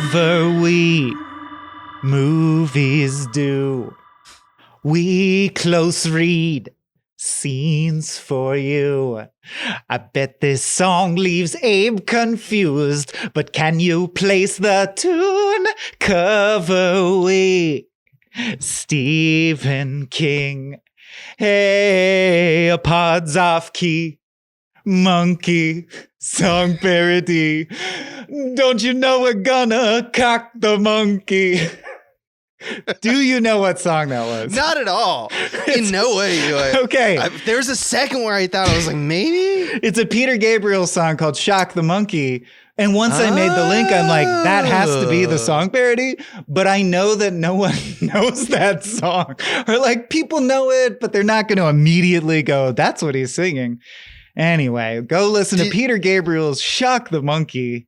cover we movies do. We close read scenes for you. I bet this song leaves Abe confused, but can you place the tune? Cover we Stephen King. Hey, a pod's off key. Monkey song parody. Don't you know we're gonna cock the monkey? Do you know what song that was? Not at all. In no way. Okay. There was a second where I thought, I was like, maybe? It's a Peter Gabriel song called Shock the Monkey. And once I made the link, I'm like, that has to be the song parody. But I know that no one knows that song. Or like, people know it, but they're not going to immediately go, that's what he's singing. Anyway, go listen to Peter Gabriel's Shock the Monkey.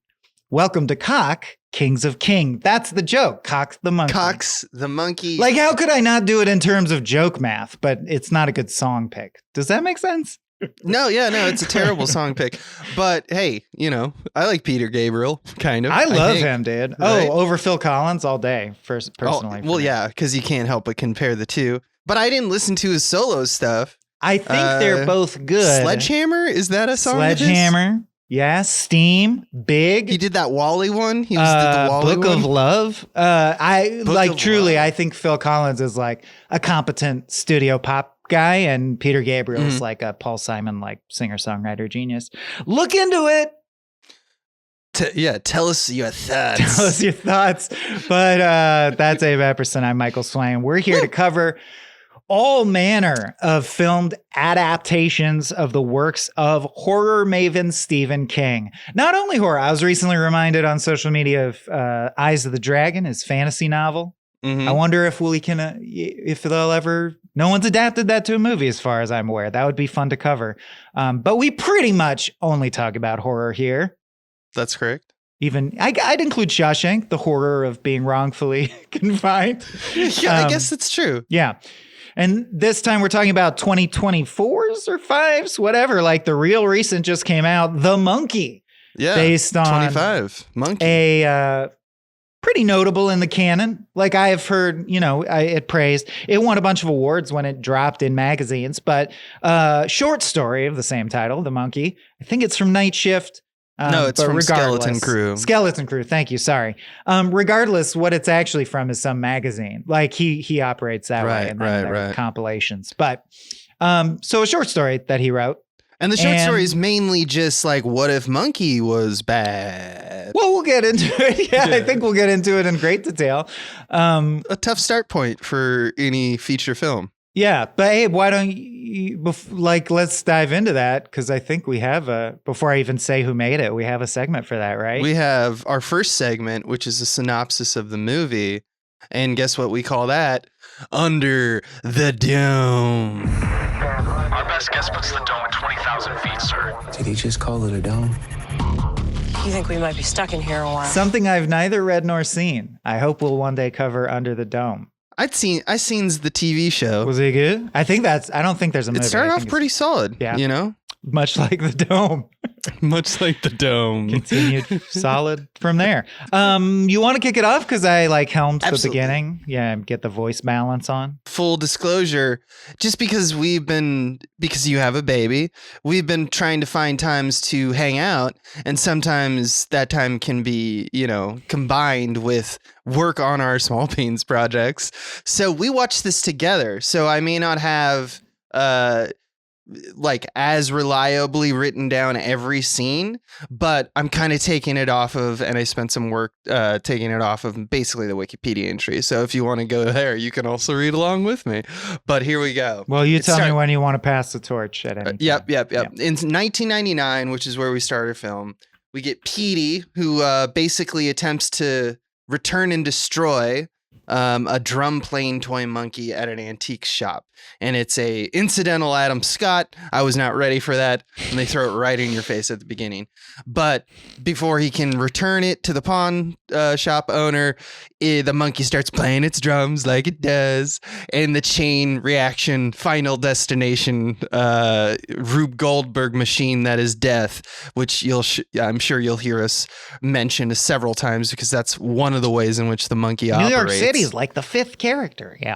Welcome to Cock, Kings of King. That's the joke. Cock the Monkey. Cocks the Monkey. Like, how could I not do it in terms of joke math? But it's not a good song pick. Does that make sense? No, it's a terrible song pick. But hey, I like Peter Gabriel, kind of. I love him, dude. Right? Oh, over Phil Collins all day, personally. Well, yeah, because you can't help but compare the two. But I didn't listen to his solo stuff. I think they're both good. Sledgehammer? Is that a song? Sledgehammer. Yeah. Steam. Big. He did that Wally one. He did the Wally Book one. of Love. I think Phil Collins is like a competent studio pop guy, and Peter Gabriel is like a Paul Simon like singer-songwriter genius. Look into it. Tell us your thoughts. Tell us your thoughts. But that's Abe Epperson. I'm Michael Swain. We're here to cover all manner of filmed adaptations of the works of horror maven Stephen King. Not only horror, I was recently reminded on social media of Eyes of the Dragon, his fantasy novel. I wonder if if they'll ever. No one's adapted that to a movie, as far as I'm aware. That would be fun to cover. But we pretty much only talk about horror here. That's correct. Even I'd include Shawshank, the horror of being wrongfully confined. Yeah, I guess it's true. Yeah. And this time we're talking about 2024s or 5s, whatever. Like the real recent just came out, The Monkey. Yeah. Based on 25 Monkey. A pretty notable in the canon. Like I have heard, it praised. It won a bunch of awards when it dropped in magazines, but short story of the same title, The Monkey. I think it's from Night Shift. No, it's from Skeleton Crew. Skeleton Crew. Thank you. Sorry. Regardless, what it's actually from is some magazine. Like he operates that way, and then there are compilations. But so a short story that he wrote. And the short story is mainly just like, what if Monkey was bad? Well, we'll get into it. Yeah, I think we'll get into it in great detail. A tough start point for any feature film. Yeah, but Abe, why don't you, let's dive into that, because I think we have before I even say who made it, we have a segment for that, right? We have our first segment, which is a synopsis of the movie. And guess what we call that? Under the Dome. Our best guess puts the dome at 20,000 feet, sir. Did he just call it a dome? You think we might be stuck in here a while? Something I've neither read nor seen. I hope we'll one day cover Under the Dome. I seen the TV show. Was it good? I don't think there's a movie. It started off pretty solid. Yeah. Much like the Dome. Much like the Dome. Continued solid from there. You want to kick it off? Because I helmed the beginning. Yeah, get the voice balance on. Full disclosure, just because you have a baby, we've been trying to find times to hang out. And sometimes that time can be, combined with work on our Small Pains projects. So we watched this together. So I may not have as reliably written down every scene, but I'm kind of taking it off of, and I spent some work taking it off of basically the Wikipedia entry. So if you want to go there, you can also read along with me. But here we go. Well, you tell me when you want to pass the torch at any time. Yep. In 1999, which is where we started film, we get Petey, who basically attempts to return and destroy a drum playing toy monkey at an antique shop. And it's a incidental Adam Scott. I was not ready for that. And they throw it right in your face at the beginning. But before he can return it to the pawn shop owner, the monkey starts playing its drums like it does, and the chain reaction Final Destination Rube Goldberg machine that is death, which I'm sure you'll hear us mention several times because that's one of the ways in which the monkey operates. New York City's like the fifth character. Yeah.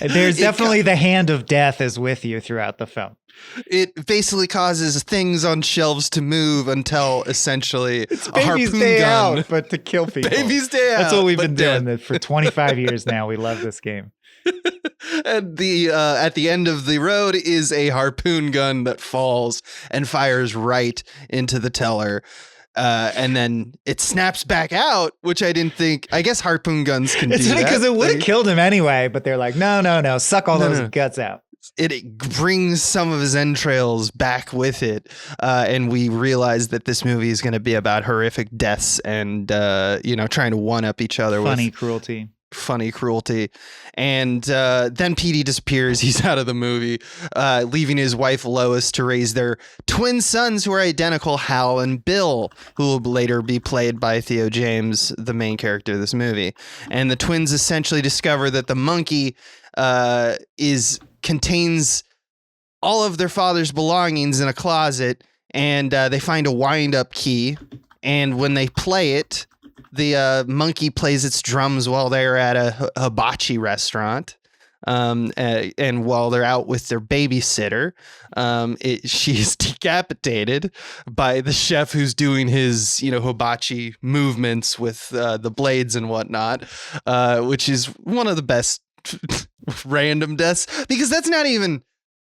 There's definitely the hand of death is with you throughout the film. It basically causes things on shelves to move until essentially It's a Baby's harpoon Day gun. Out, but to kill people. Baby's Day Out. That's what we've but been dead. doing for 25 years now. We love this game. And at the end of the road is a harpoon gun that falls and fires right into the teller. And then it snaps back out, which I didn't think. I guess harpoon guns can do that. It's funny because it would have killed him anyway, but they're like, no, suck all those guts out. It brings some of his entrails back with it, and we realize that this movie is going to be about horrific deaths and trying to one up each other Funny with cruelty. And then Petey disappears. He's out of the movie, leaving his wife Lois to raise their twin sons who are identical, Hal and Bill, who will later be played by Theo James, the main character of this movie. And the twins essentially discover that the monkey contains all of their father's belongings in a closet, and they find a wind-up key, and when they play it, the monkey plays its drums while they're at a hibachi restaurant, and while they're out with their babysitter, she's decapitated by the chef who's doing his hibachi movements with the blades and whatnot, which is one of the best random deaths, because that's not even,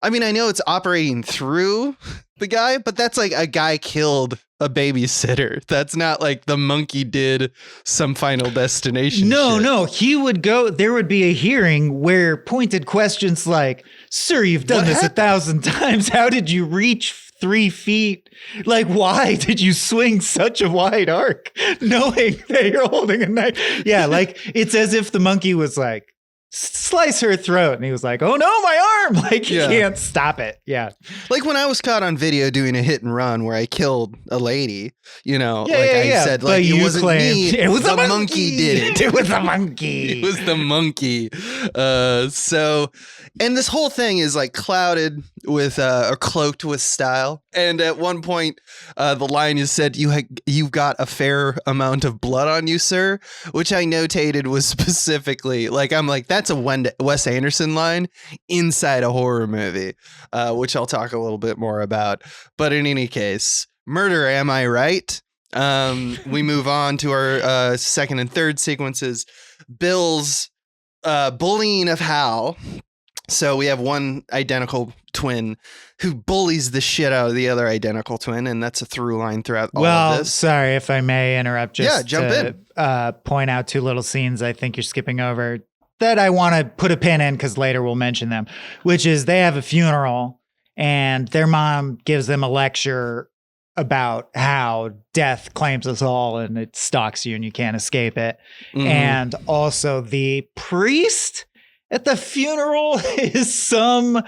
I mean, I know it's operating through the guy, but that's like a guy killed a babysitter. That's not like the monkey did some Final Destination shit. No, he would go, there would be a hearing where pointed questions like, sir, you've done this 1,000 times. How did you reach 3 feet? Like, why did you swing such a wide arc knowing that you're holding a knife? Yeah, like it's as if the monkey was like, slice her throat, and he was like, oh no, my arm, like he can't stop it. Like when I was caught on video doing a hit and run where I killed a lady, I said, like, it wasn't me, it was the monkey did it. It was a monkey. It was the monkey. And this whole thing is like clouded with or cloaked with style. And at one point, the line is said, "You've got a fair amount of blood on you, sir," which I notated was specifically like, I'm like, that's a Wes Anderson line inside a horror movie, which I'll talk a little bit more about. But in any case, murder, am I right? We move on to our second and third sequences. Bill's bullying of Hal. So we have one identical twin who bullies the shit out of the other identical twin, and that's a through line throughout all of this. Sorry if I may interrupt. Just jump in. Point out 2 little scenes I think you're skipping over that I want to put a pin in because later we'll mention them, which is they have a funeral and their mom gives them a lecture about how death claims us all and it stalks you and you can't escape it. Mm-hmm. And also the priest at the funeral is some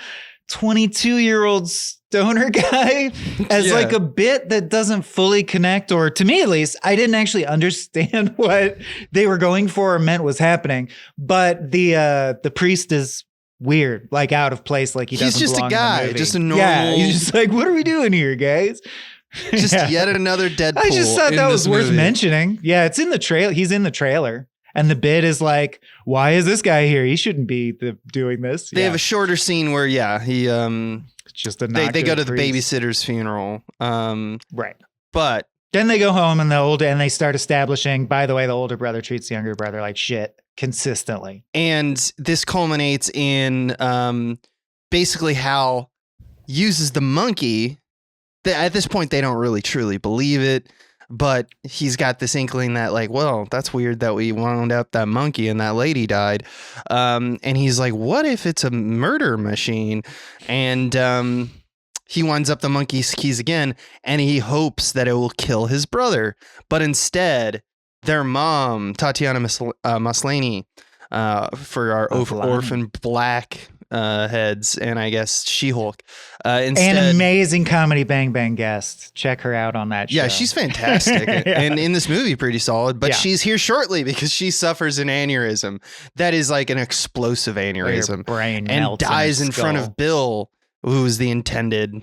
22-year-old stoner guy as like a bit that doesn't fully connect, or to me at least, I didn't actually understand what they were going for or meant was happening. But the priest is weird, like out of place, like he's just a guy, just a normal. Yeah, he's just like, what are we doing here, guys? Just yet another Deadpool. I just thought that was worth mentioning. Yeah, it's in the trailer. He's in the trailer. And the bit is like, why is this guy here? He shouldn't be doing this. They have a shorter scene where, he just a they go to the babysitter's funeral. Right. But then they go home and they start establishing, by the way, the older brother treats the younger brother like shit consistently. And this culminates in basically Hal uses the monkey. At this point, they don't really truly believe it. But he's got this inkling that like, well, that's weird that we wound up that monkey and that lady died. And he's like, what if it's a murder machine? And he winds up the monkey's keys again, and he hopes that it will kill his brother. But instead, their mom, Tatiana Maslany, for our orphan black heads and I guess She-Hulk. An amazing comedy Bang Bang guest. Check her out on that show. Yeah, she's fantastic. Yeah. And in this movie, pretty solid. But Yeah. she's here shortly because she suffers an aneurysm. That is like an explosive Where your aneurysm. brain And melts dies in in his front skull. of Bill, who is the intended,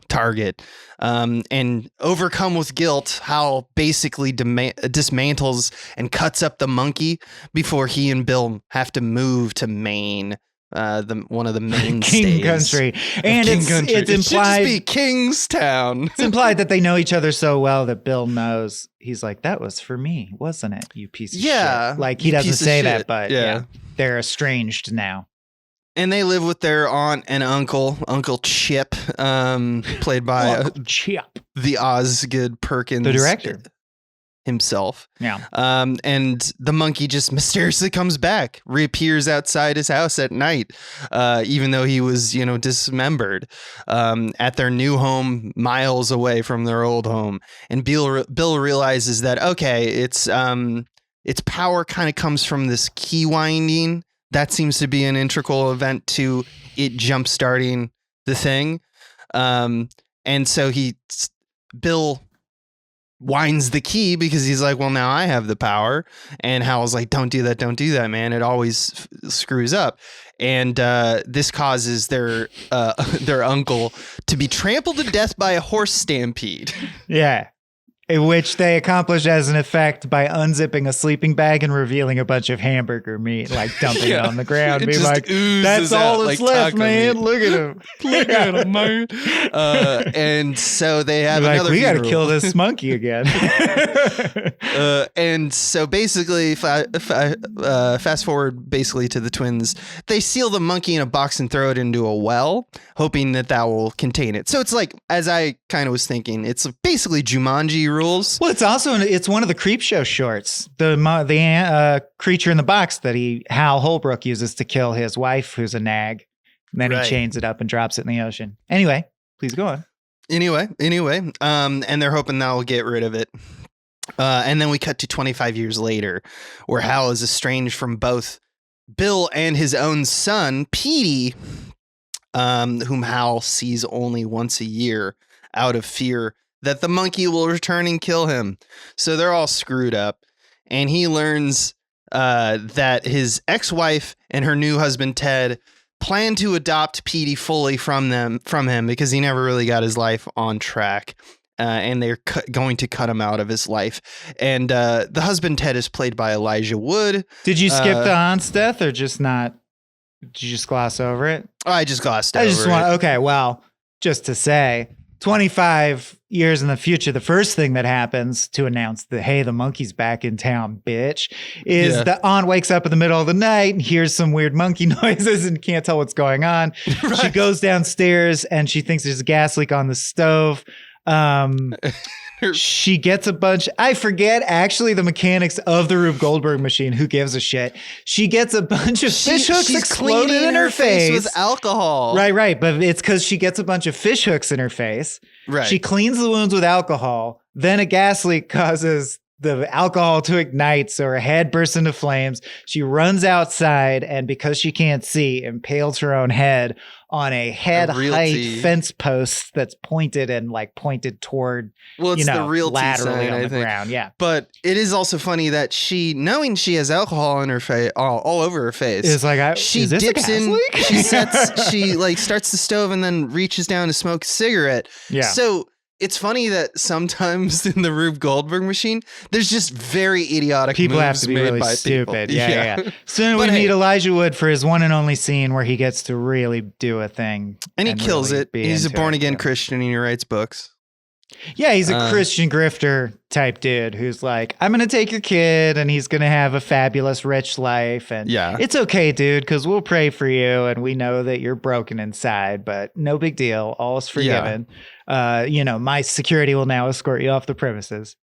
target. And overcome with guilt, Hal basically dismantles and cuts up the monkey before he and Bill have to move to Maine. One of the main King stays Country. of And King it's Country. it's It should implied just be Kingstown. it's implied that they know each other so well that Bill knows. He's like, that was for me, wasn't it? You piece of Yeah, shit. Like he you doesn't piece of say shit. that, but Yeah. yeah. They're estranged now. And they live with their aunt and uncle, Uncle Chip, played by Uncle Chip. the Osgood Perkins, The director. himself. Yeah. And the monkey just mysteriously comes back, reappears outside his house at night, even though he was, dismembered, at their new home, miles away from their old home. And Bill realizes that, okay, its power kind of comes from this key winding. That seems to be an integral event to it jump starting the thing. And so Bill winds the key because he's like, well, now I have the power. And Hal's like, don't do that, man. It always screws up. And this causes their uncle to be trampled to death by a horse stampede. Yeah. In which they accomplish as an effect by unzipping a sleeping bag and revealing a bunch of hamburger meat, like dumping it on the ground, It being just like, oozes that's out all that's like left, taco man. meat. Look at him. Look at him, man. And so they have Like, another we got to funeral. kill this monkey again. And so basically, fast forward basically to the twins. They seal the monkey in a box and throw it into a well, hoping that will contain it. So it's like, as I kind of was thinking, it's basically Jumanji rules. Well, it's one of the Creepshow shorts. The creature in the box that Hal Holbrook uses to kill his wife, who's a nag. And then Right. he chains it up and drops it in the ocean. Anyway, please go on. Anyway, and they're hoping that will get rid of it. And then we cut to 25 years later, where Hal is estranged from both Bill and his own son, Petey, whom Hal sees only once a year out of fear that the monkey will return and kill him. So they're all screwed up. And he learns that his ex-wife and her new husband, Ted, plan to adopt Petey fully from him because he never really got his life on track. And they're going to cut him out of his life. And the husband, Ted, is played by Elijah Wood. Did you skip the aunt's death or just not? Did you just gloss over it? Oh, I just glossed over it. Okay, well, just to say, 25 years in the future, the first thing that happens to announce that, hey, the monkey's back in town, bitch, is Yeah. the aunt wakes up in the middle of the night and hears some weird monkey noises and can't tell what's going on. Right. She goes downstairs and she thinks there's a gas leak on the stove. She gets a bunch. I forget actually the mechanics of the Rube Goldberg machine. Who gives a shit? She gets a bunch of fish hooks she's exploded cleaning in her face with alcohol. Right. But it's because she gets a bunch of fish hooks in her face. Right. She cleans the wounds with alcohol. Then a gas leak causes the alcohol to ignite, so her head bursts into flames. She runs outside, and because she can't see, impales her own head on a head realty. height fence post that's pointed toward, Well, it's the realty laterally sign, on I the think. ground. Yeah. But it is also funny that knowing she has alcohol in her face, all over her face, It's like, she is this a dips gas in, leak? she starts the stove and then reaches down to smoke a cigarette. Yeah. So it's funny that sometimes in the Rube Goldberg machine, there's just very idiotic People have moves to be made really by stupid. people. Yeah. Soon we But hey- meet Elijah Wood for his one and only scene where he gets to really do a thing. And he kills really it. be He's a into born it, again yeah. Christian and he writes books. Yeah, he's a Christian grifter type dude who's like, I'm going to take your kid and he's going to have a fabulous, rich life. And Yeah. it's okay, dude, because we'll pray for you. And we know that you're broken inside, but no big deal. All is forgiven. My security will now escort you off the premises.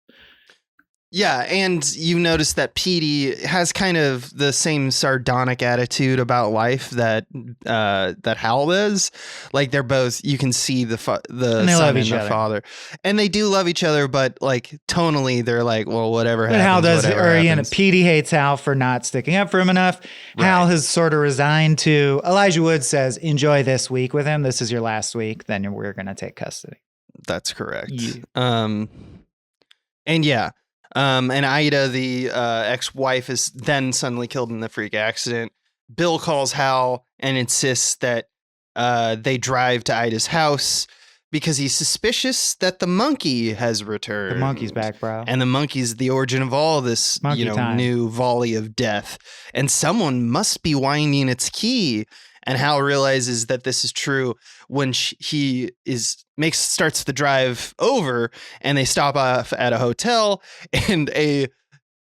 Yeah, and you notice that Petey has kind of the same sardonic attitude about life that Hal is. Like they're both, you can see the son and the father, and they do love each other, but like tonally, they're like, well, whatever happens. But Hal does, happens. Petey hates Hal for not sticking up for him enough. Right. Hal has sort of resigned to. Elijah Wood says, "Enjoy this week with him. This is your last week. Then we're going to take custody." That's correct. Yeah. And yeah. And Ida, the ex-wife, is then suddenly killed in the freak accident. Bill calls Hal and insists that they drive to Ida's house because he's suspicious that the monkey has returned. The monkey's back, bro. And the monkey's the origin of all this, new volley of death. And someone must be winding its key. And Hal realizes that this is true when he starts the drive over, and they stop off at a hotel, and in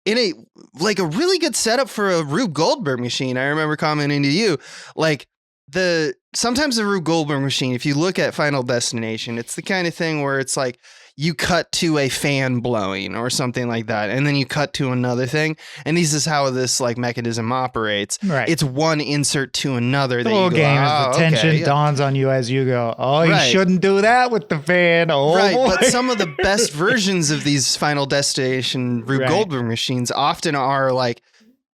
a really good setup for a Rube Goldberg machine. I remember commenting to you, like sometimes the Rube Goldberg machine, if you look at Final Destination, it's the kind of thing where it's like you cut to a fan blowing or something like that, and then you cut to another thing, and this is how this like mechanism operates. Right. It's one insert to another. The whole game is the tension dawns on you as you go, you shouldn't do that with the fan. Oh, right. Boy. But some of the best versions of these Final Destination Rube Goldberg machines often are like,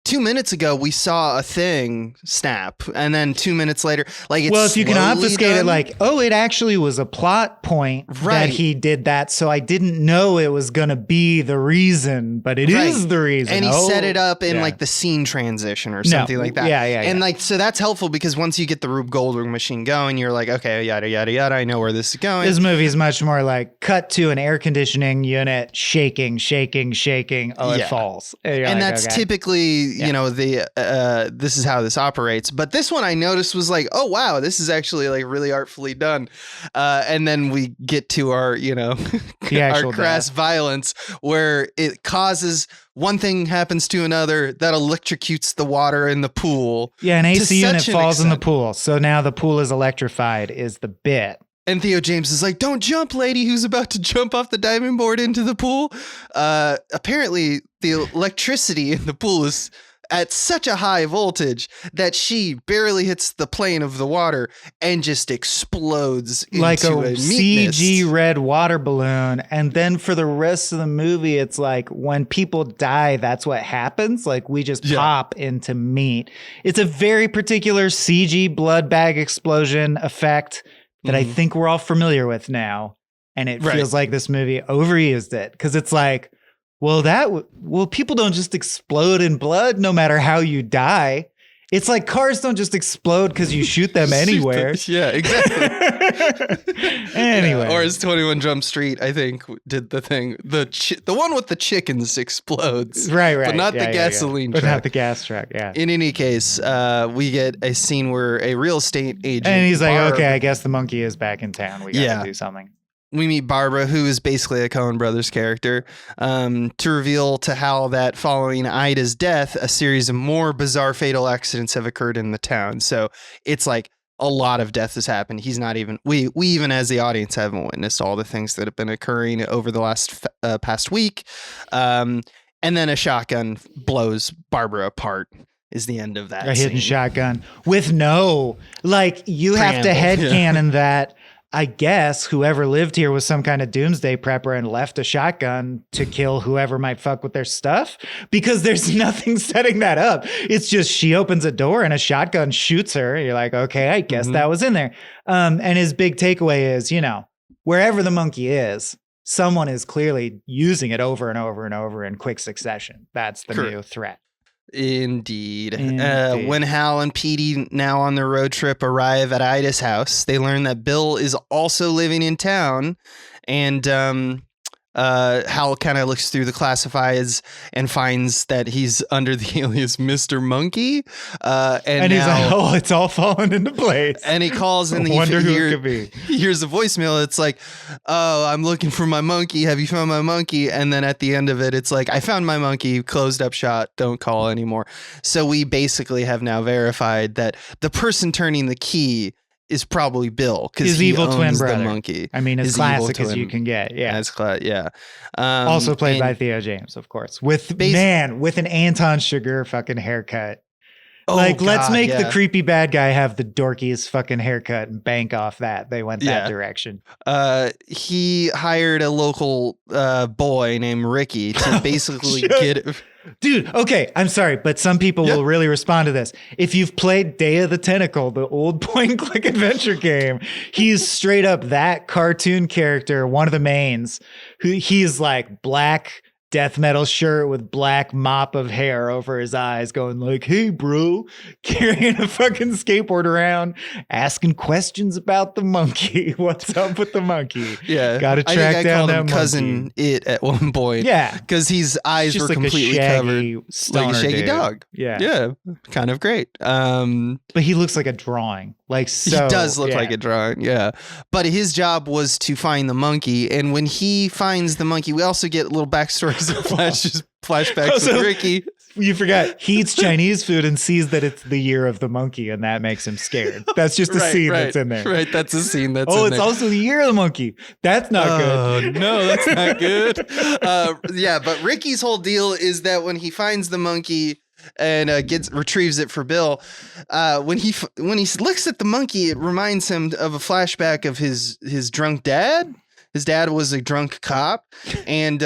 2 minutes ago, we saw a thing snap, and then 2 minutes later, like, it's if you can obfuscate done. it, like, it actually was a plot point that he did that, so I didn't know it was going to be the reason, but it is the reason. And he set it up in like the scene transition or something like that. Yeah. And like, so that's helpful because once you get the Rube Goldberg machine going, you're like, okay, yada, yada, yada, I know where this is going. This movie is much more like cut to an air conditioning unit, shaking. It falls. And that's typically, this is how this operates. But this one I noticed was like, oh, wow, this is actually like really artfully done. And then we get to our, our crass violence where it causes one thing happens to another that electrocutes the water in the pool. Yeah, an AC unit falls in the pool. So now the pool is electrified is the bit. And Theo James is like, don't jump, lady who's about to jump off the diving board into the pool. Apparently, the electricity in the pool is at such a high voltage that she barely hits the plane of the water and just explodes like into a CG red water balloon. And then for the rest of the movie, it's like when people die, that's what happens. Like we just pop into meat. It's a very particular CG blood bag explosion effect that I think we're all familiar with now. And it feels like this movie overused it because it's like, people don't just explode in blood no matter how you die. It's like cars don't just explode because you shoot them anywhere. Yeah, exactly. Anyway. Or as 21 Jump Street, I think, did the thing. The one with the chickens explodes. Right. But not the gasoline truck. But not the gas truck, yeah. In any case, we get a scene where a real estate agent... And he's like, okay, I guess the monkey is back in town. We got to do something. We meet Barbara, who is basically a Coen Brothers character, to reveal to Hal that following Ida's death, a series of more bizarre fatal accidents have occurred in the town. So it's like a lot of death has happened. He's not even, we even as the audience haven't witnessed all the things that have been occurring over the last past week. And then a shotgun blows Barbara apart. Is the end of that a scene. Hidden shotgun with you have to headcanon that. I guess whoever lived here was some kind of doomsday prepper and left a shotgun to kill whoever might fuck with their stuff because there's nothing setting that up. It's just she opens a door and a shotgun shoots her. You're like, okay, I guess that was in there. And his big takeaway is, wherever the monkey is, someone is clearly using it over and over and over in quick succession. That's the new threat. Indeed. When Hal and Petey, now on their road trip, arrive at Ida's house, they learn that Bill is also living in town, and Hal kind of looks through the classifieds and finds that he's under the alias Mr. Monkey. And he's like, it's all falling into place. And he calls and he hears a voicemail. It's like, I'm looking for my monkey. Have you found my monkey? And then at the end of it, it's like, I found my monkey, closed up shot, don't call anymore. So we basically have now verified that the person turning the key is probably Bill because His he evil owns twin the brother. monkey. I mean, as His evil classic as you twin. can get. Yeah. Yeah. Also played by and- Theo James, of course. With Basi- with an Anton Chigurh fucking haircut. Oh, Like, let's God, make the yeah. creepy bad guy have the dorkiest fucking haircut and bank off that. They went that Yeah. direction. He hired a local boy named Ricky to basically Shut- get. Dude, okay, I'm sorry, but some people Yeah. will really respond to this. If you've played Day of the Tentacle, the old point and click adventure game, he's straight up that cartoon character, one of the mains, who he's like black death metal shirt with black mop of hair over his eyes going like, hey bro, carrying a fucking skateboard around, asking questions about the monkey. What's up with the monkey? Yeah, Gotta I track think I down called that him cousin monkey. It at one point. Yeah. because his eyes Just were like completely a covered, shaggy like stoner a shaggy dude. dog. Yeah. kind of great. But he looks like a drawing. Like so He does look yeah. like a drawing, yeah. But his job was to find the monkey, and when he finds the monkey, we also get little backstories and flashbacks Also- with Ricky. You forgot he eats Chinese food and sees that it's the year of the monkey, and that makes him scared. That's just a scene that's in there. Right, that's a scene that's Oh, in it's there. also the year of the monkey. That's not Oh, good. no, that's not good. Yeah, but Ricky's whole deal is that when he finds the monkey and retrieves it for Bill, when he looks at the monkey, it reminds him of a flashback of his drunk dad. His dad was a drunk cop, and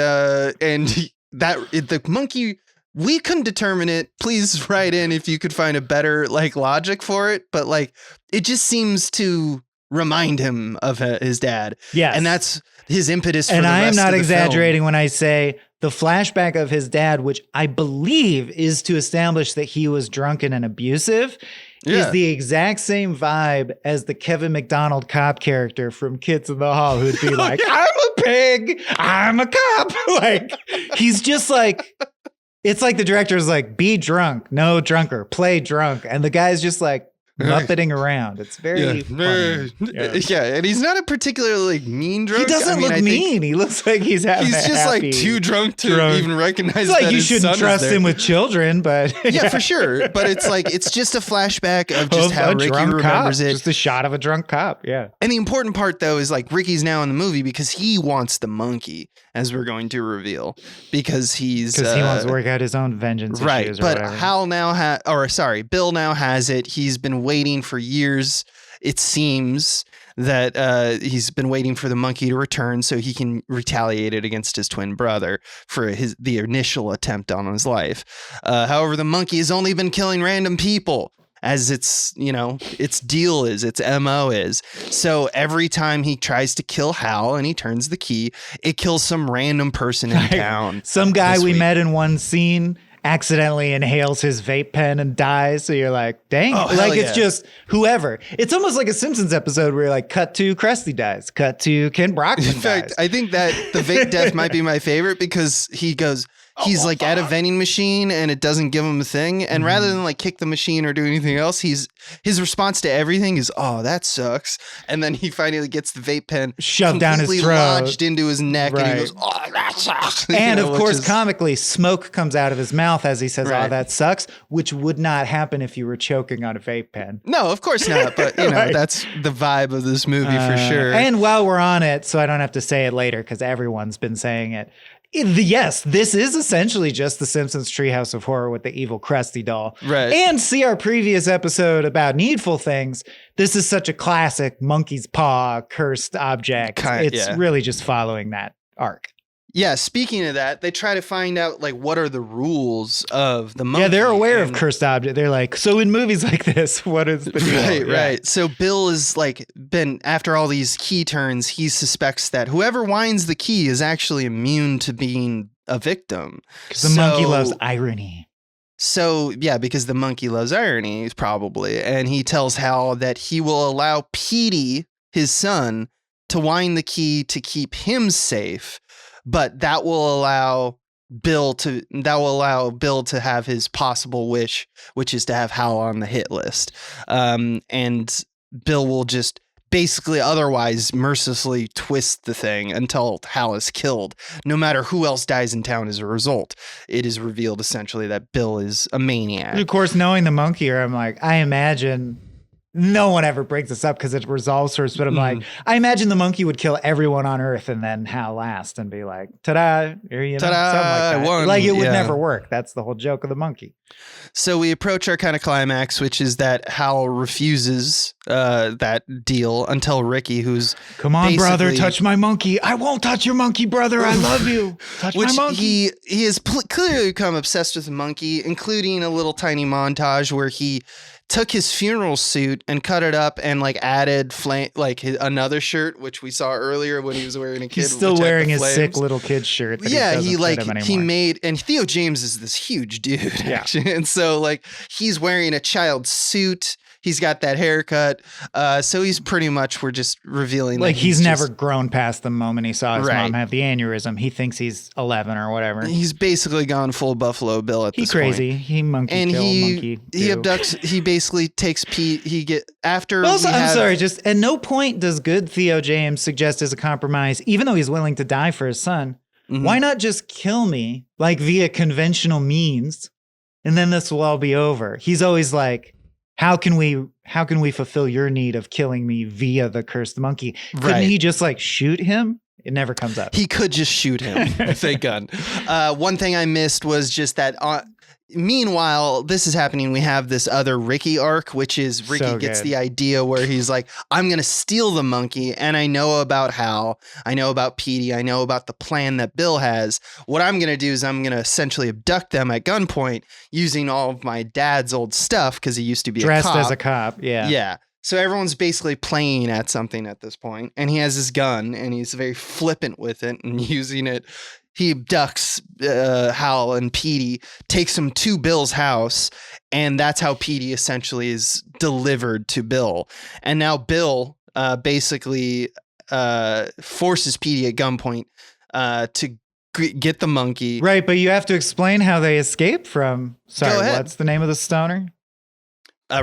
the monkey. We couldn't determine it. Please write in if you could find a better like logic for it. But like, it just seems to remind him of his dad. Yes. And that's his impetus for And the I am rest not of the exaggerating when I say the flashback of his dad, which I believe is to establish that he was drunken and abusive, Yeah. is the exact same vibe as the Kevin McDonald cop character from Kids in the Hall, who'd be like, I'm a pig, I'm a cop. Like, he's just like, it's like the director's like, be drunk, no drunker, play drunk. And the guy's just like, muppeting around. It's very funny. Yeah, and he's not a particularly mean drunk. He doesn't look I think mean. He looks like he's having He's a just happy like too drunk to drunk. even recognize It's like that you his shouldn't son is trust there. him with children, but Yeah, for sure. But it's like it's just a flashback of just Of how a Ricky drunk remembers cop. it. Just a shot of a drunk cop. Yeah. And the important part, though, is like Ricky's now in the movie because he wants the monkey, as we're going to reveal, because he wants to work out his own vengeance right. issues or But whatever. Bill now has it. He's been waiting for years. It seems that he's been waiting for the monkey to return so he can retaliate it against his twin brother for the initial attempt on his life. However, the monkey has only been killing random people, as its deal is, its MO is. So every time he tries to kill Hal and he turns the key, it kills some random person in town. Some guy this we week. met in one scene accidentally inhales his vape pen and dies. So you're like, dang. Oh, hell like it's yeah. just whoever. It's almost like a Simpsons episode where you're like, cut to Krusty dies, cut to Ken Brockman In fact, dies. I think that the vape death might be my favorite because he's like at a vending machine and it doesn't give him a thing. And rather than like kick the machine or do anything else, his response to everything is, "Oh, that sucks." And then he finally gets the vape pen Shoved down his completely throat. lodged into his neck, and he Right. goes, "Oh, that sucks." And of which course, is- comically, smoke comes out of his mouth as he says, "Oh, Right. that sucks," which would not happen if you were choking on a vape pen. no, of course not. But you know, Right. that's the vibe of this movie for sure. And while we're on it, so I don't have to say it later because everyone's been saying it. Yes, this is essentially just the Simpsons Treehouse of Horror with the evil Krusty doll. Right. And see our previous episode about Needful Things. This is such a classic monkey's paw cursed object. It's yeah. really just following that arc. Yeah, speaking of that, they try to find out like what are the rules of the monkey. Yeah, they're aware of and- cursed object. They're like, so in movies like this, what is the deal? Right, Yeah. right. So Bill is like been after all these key turns, he suspects that whoever winds the key is actually immune to being a victim. Because the monkey loves irony. So yeah, because the monkey loves irony, probably. And he tells Hal that he will allow Petey, his son, to wind the key to keep him safe. But that will allow Bill to have his possible wish, which is to have Hal on the hit list. And Bill will just basically otherwise mercilessly twist the thing until Hal is killed. No matter who else dies in town as a result, it is revealed essentially that Bill is a maniac. Of course, knowing the monkey, I'm like, I imagine no one ever brings this up because it resolves first. But I'm like, I imagine the monkey would kill everyone on Earth and then howl last and be like, ta-da, here you know, Ta-da, something like I that. won. Like it would Yeah. never work. That's the whole joke of the monkey. So we approach our kind of climax, which is that Hal refuses that deal until Ricky, who's Come on, brother, basically- touch my monkey. I won't touch your monkey, brother. I love you. Touch which my monkey. he has clearly become obsessed with the monkey, including a little tiny montage where he took his funeral suit and cut it up and like added another shirt, which we saw earlier when he was wearing a kid. He's still which had wearing the his flames. sick little kid shirt. That Yeah, doesn't he fit like him he anymore. made, and Theo James is this huge dude, Yeah. actually. And so like he's wearing a child's suit. He's got that haircut. So he's pretty much, we're just revealing Like that he's never just- grown past the moment he saw his Right. mom have the aneurysm. He thinks he's 11 or whatever. He's basically gone full Buffalo Bill at He this crazy. point. He monkey And kill, he monkey he do. abducts. He basically takes Pete. He get after. Also, we I'm have- sorry, just at no point does good Theo James suggest as a compromise, even though he's willing to die for his son, Mhm. why not just kill me like via conventional means and then this will all be over? He's always like, how can we fulfill your need of killing me via the cursed monkey? Couldn't Right. he just like shoot him? It never comes up. He could just shoot him with a gun. One thing I missed was just that. Meanwhile, this is happening. We have this other Ricky arc, which is Ricky So gets good. the idea where he's like, I'm going to steal the monkey. And I know about Hal. I know about Petey. I know about the plan that Bill has. What I'm going to do is I'm going to essentially abduct them at gunpoint using all of my dad's old stuff because he used to be Dressed a cop. as a cop. Yeah. Yeah. So everyone's basically playing at something at this point, and he has his gun, and he's very flippant with it and using it. He abducts Hal and Petey, takes them to Bill's house, and that's how Petey essentially is delivered to Bill. And now Bill basically forces Petey at gunpoint to get the monkey. Right, but you have to explain how they escape from. Sorry, Go ahead. what's the name of the stoner?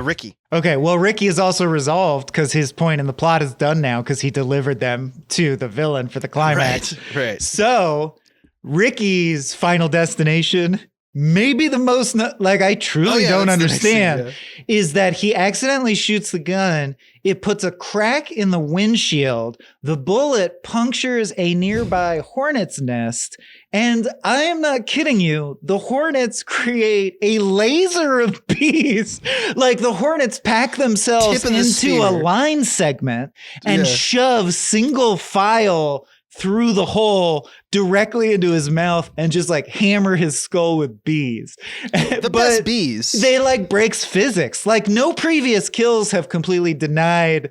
Ricky. Okay, well, Ricky is also resolved because his point in the plot is done now because he delivered them to the villain for the climax. Right. So, Ricky's final destination, maybe the most, like, I truly Oh, yeah, don't that's the next scene, understand, is that he accidentally shoots the gun. It puts a crack in the windshield. The bullet punctures a nearby hornet's nest. And I am not kidding you. The hornets create a laser of bees. Like the hornets pack themselves Tip of the into a spear. line segment and Yeah. shove single file through the hole directly into his mouth and just like hammer his skull with bees. The best bees. They like breaks physics. Like no previous kills have completely denied.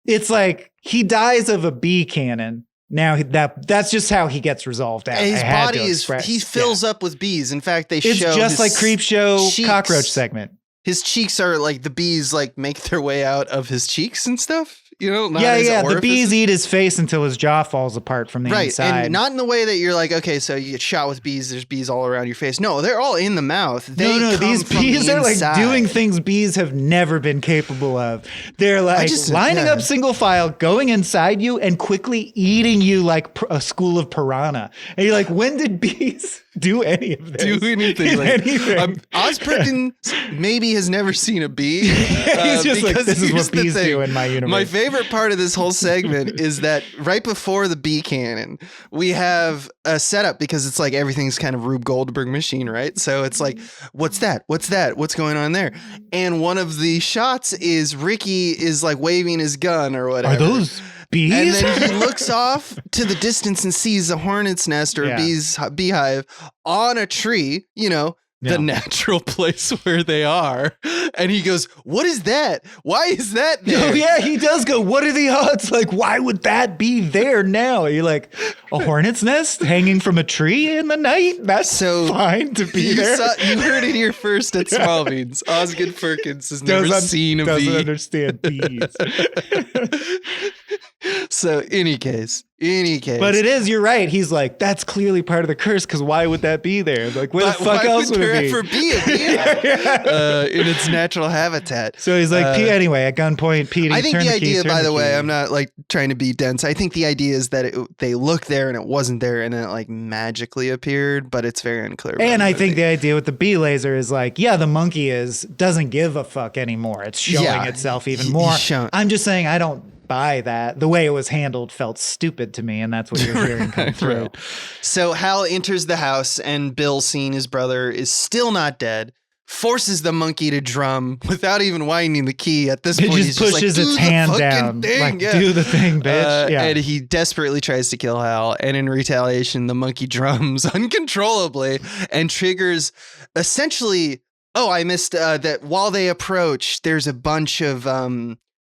It's like he dies of a bee cannon. Now that's just how he gets resolved out. And his I had body to is, express. he fills up with bees. In fact, they It's show just his like Creep Show cheeks. cockroach segment. His cheeks are like the bees like make their way out of his cheeks and stuff. You know, not Yeah, his yeah. The orifice. bees eat his face until his jaw falls apart from the Right, inside. and not in the way that you're like, okay, so you get shot with bees. There's bees all around your face. No, they're all in the mouth. They no, come these from bees the are like inside. doing things bees have never been capable of. They're like lining yeah. up single file, going inside you and quickly eating you like a school of piranha. And you're like, when did bees do any of this? Do anything? Like, Anything. Oz Perkins maybe has never seen a bee. He's just like, because this is here's what the bees thing. do in my universe. My favorite part of this whole segment is that right before the bee cannon, we have a setup because it's like everything's kind of Rube Goldberg machine, right? So it's like, what's that? What's that? What's going on there? And one of the shots is Ricky is like waving his gun or whatever. Are those bees? And then he looks off to the distance and sees a hornet's nest or Yeah. a beehive on a tree, you know, Yeah. the natural place where they are. And he goes, what is that? Why is that there? Oh yeah, he does go, what are the odds? Like, why would that be there now? You're like, a hornet's nest hanging from a tree in the night? That's So, fine to be there. You heard it here first at Small Beans. Osgood Perkins has never Doesn't- seen a doesn't bee. understand bees. So any case. But it is, you're right. He's like, that's clearly part of the curse because why would that be there? Like, where the fuck else would there it be? ever be a deer in its natural habitat? So he's like, anyway, at gunpoint, Petey, I think turn the the key, idea, turn by the way, key. I'm not like trying to be dense. I think the idea is that they looked there and it wasn't there and then it like magically appeared, but it's very unclear. And I think the idea with the B laser is like, yeah, the monkey doesn't give a fuck anymore. It's showing itself even more. I'm just saying I don't buy that. The way it was handled felt stupid to me, and that's what you're hearing come through. Right. So Hal enters the house and Bill, seeing his brother is still not dead, forces the monkey to drum without even winding the key. At this point, he he's just pushes just like, its hand down. Like, do the thing, bitch. And he desperately tries to kill Hal. And in retaliation, the monkey drums uncontrollably and triggers essentially. Oh, I missed that while they approach, there's a bunch of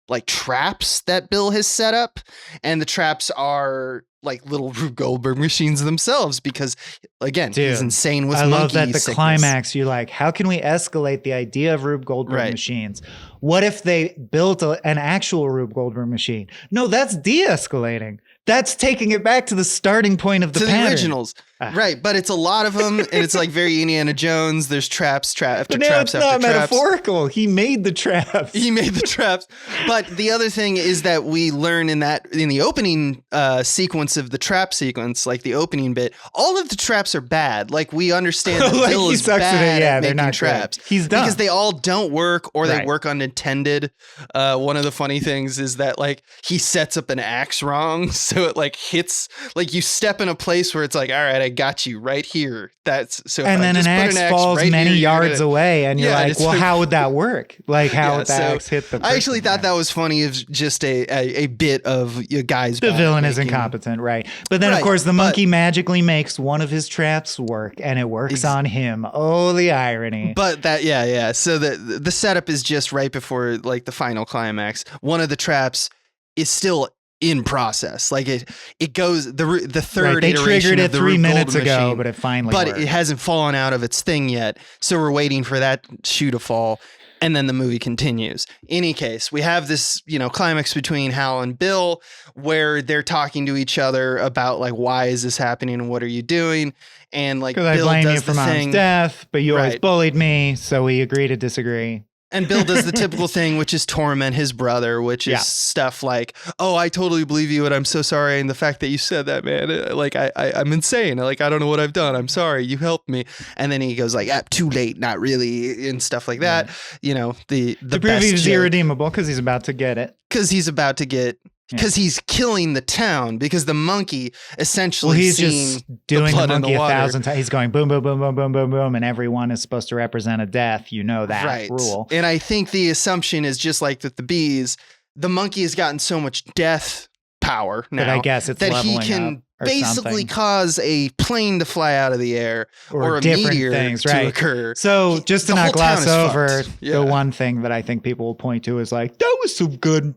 like traps that Bill has set up. And the traps are like little Rube Goldberg machines themselves because, again, he's insane with monkey I love that the sickness. climax, you're like, how can we escalate the idea of Rube Goldberg machines? What if they built an actual Rube Goldberg machine? No, that's de-escalating. That's taking it back to the starting point of the pattern. The originals. Right, but it's a lot of them, and it's like very Indiana Jones. There's traps after traps after traps. It's not metaphorical. He made the traps. He made the traps. But the other thing is that we learn in the opening sequence of the trap sequence, like the opening bit, all of the traps are bad. Like we understand that like Bill he is sucks bad at it. Yeah, at they're making not traps. Good. He's done. Because they all don't work or they Right. work unintended. One of the funny things is that like he sets up an axe wrong, so it like hits, like you step in a place where it's like, all right, I got you right here. That's so. And then an axe falls right many here, yards away, and you're like, well, like, how would that work? Like, how would the axe hit the person? I actually thought that was funny. As just a bit of you guys. The villain is incompetent, right? But then, of course, the monkey magically makes one of his traps work, and it works on him. Oh, the irony! But that, yeah. So the setup is just right before like the final climax. One of the traps is still in process. Like it goes the third. They iteration triggered of it the 3 Rube minutes Goldberg ago, machine, but it finally. But worked. it hasn't fallen out of its thing yet. So we're waiting for that shoe to fall. And then the movie continues. Any case, we have this, climax between Hal and Bill where they're talking to each other about like, why is this happening and what are you doing? And like, Bill I blame does you for the Mom's thing. death, but you always Right. bullied me, so we agree to disagree. And Bill does the typical thing, which is torment his brother, which is stuff like, oh, I totally believe you and I'm so sorry. And the fact that you said that, man, like I'm insane. Like, I don't know what I've done. I'm sorry. You helped me. And then he goes like, too late. Not really. And stuff like that. The to prove he's irredeemable because he's about to get it. Because he's about to get... Because he's killing the town. Because the monkey essentially he's just doing the monkey 1,000 times. He's going boom, boom, boom, boom, boom, boom, boom, and everyone is supposed to represent a death. You know that rule. And I think the assumption is just like with the bees, the monkey has gotten so much death power now but I guess it's that he leveling can up or basically something. cause a plane to fly out of the air or a different meteor things, to right. occur. So just to the not whole town gloss is over fucked. the one thing that I think people will point to is like, that was some good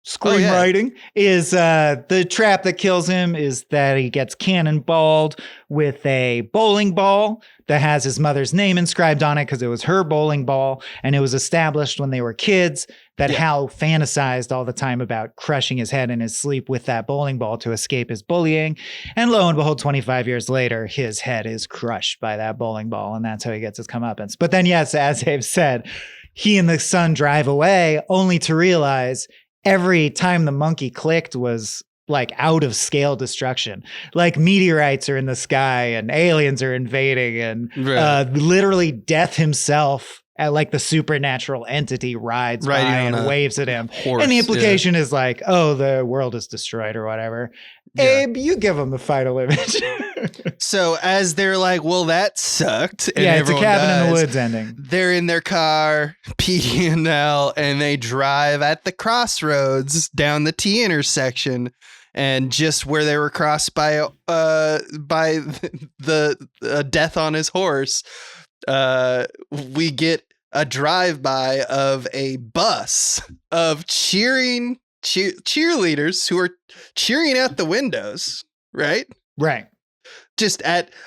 screenwriting is the trap that kills him is that he gets cannonballed with a bowling ball that has his mother's name inscribed on it because it was her bowling ball. And it was established when they were kids that Hal fantasized all the time about crushing his head in his sleep with that bowling ball to escape his bullying. And lo and behold, 25 years later, his head is crushed by that bowling ball. And that's how he gets his comeuppance. But then, yes, as Abe said, he and the son drive away only to realize every time the monkey clicked was like out of scale destruction. Like meteorites are in the sky and aliens are invading and literally death himself like the supernatural entity rides by and waves at him. Horse, and the implication is like, oh, the world is destroyed or whatever. Abe, you give him the final image. So as they're like, well, that sucked. And it's a cabin in the dies, woods ending. They're in their car, Petey and Nell, and they drive at the crossroads down the T intersection. And just where they were crossed by the death on his horse, we get a drive-by of a bus of cheerleaders who are cheering out the windows, right? Right.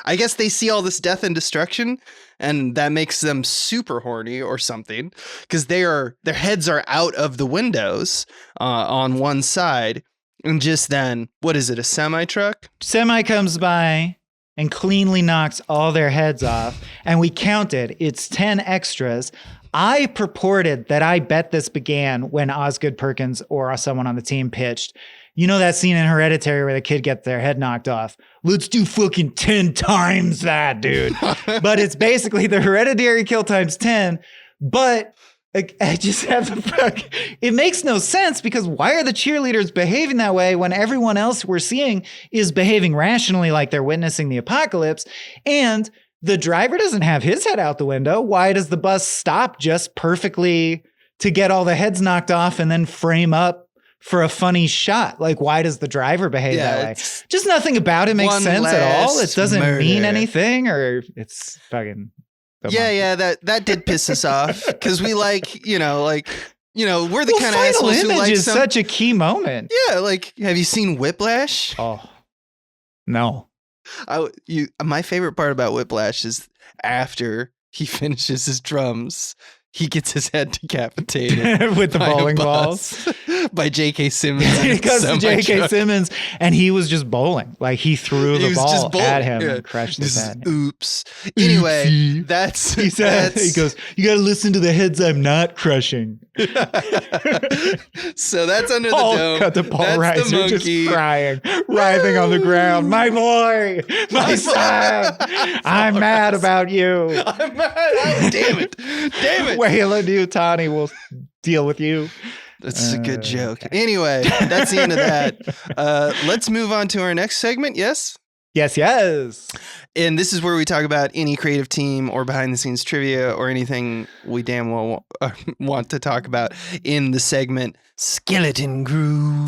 I guess they see all this death and destruction, and that makes them super horny or something, because their heads are out of the windows on one side. And just then, what is it, a semi-truck? Semi comes by and cleanly knocks all their heads off. And we counted. It's 10 extras. I purported that I bet this began when Osgood Perkins or someone on the team pitched. You know that scene in Hereditary where the kid gets their head knocked off? Let's do fucking 10 times that, dude. But it's basically the Hereditary kill times 10. But I just have the fuck. It makes no sense because why are the cheerleaders behaving that way when everyone else we're seeing is behaving rationally like they're witnessing the apocalypse? And the driver doesn't have his head out the window. Why does the bus stop just perfectly to get all the heads knocked off and then frame up for a funny shot? Like, why does the driver behave that way? Just nothing about it makes sense at all. It doesn't mean anything, or it's fucking... Yeah, that did piss us off because we we're the kind of assholes who like is such a key moment. Yeah, like, have you seen Whiplash? Oh, no. My favorite part about Whiplash is after he finishes his drums, he gets his head decapitated with the bowling balls by J.K. Simmons. He goes to J.K. Simmons, and he was just bowling. Like, he threw the ball at him and crushed his head. Oops. Anyway, he goes, you got to listen to the heads I'm not crushing. So that's under the dome. Cut the Paul That's Reiser the monkey. just crying, writhing on the ground. My boy, my son, I'm mad about you. I'm mad. Oh, damn it. Wayland Yutani will deal with you. That's a good joke. Okay. Anyway, that's the end of that. Let's move on to our next segment. Yes? Yes. And this is where we talk about any creative team or behind the scenes trivia or anything we damn well want to talk about in the segment Skeleton Crew.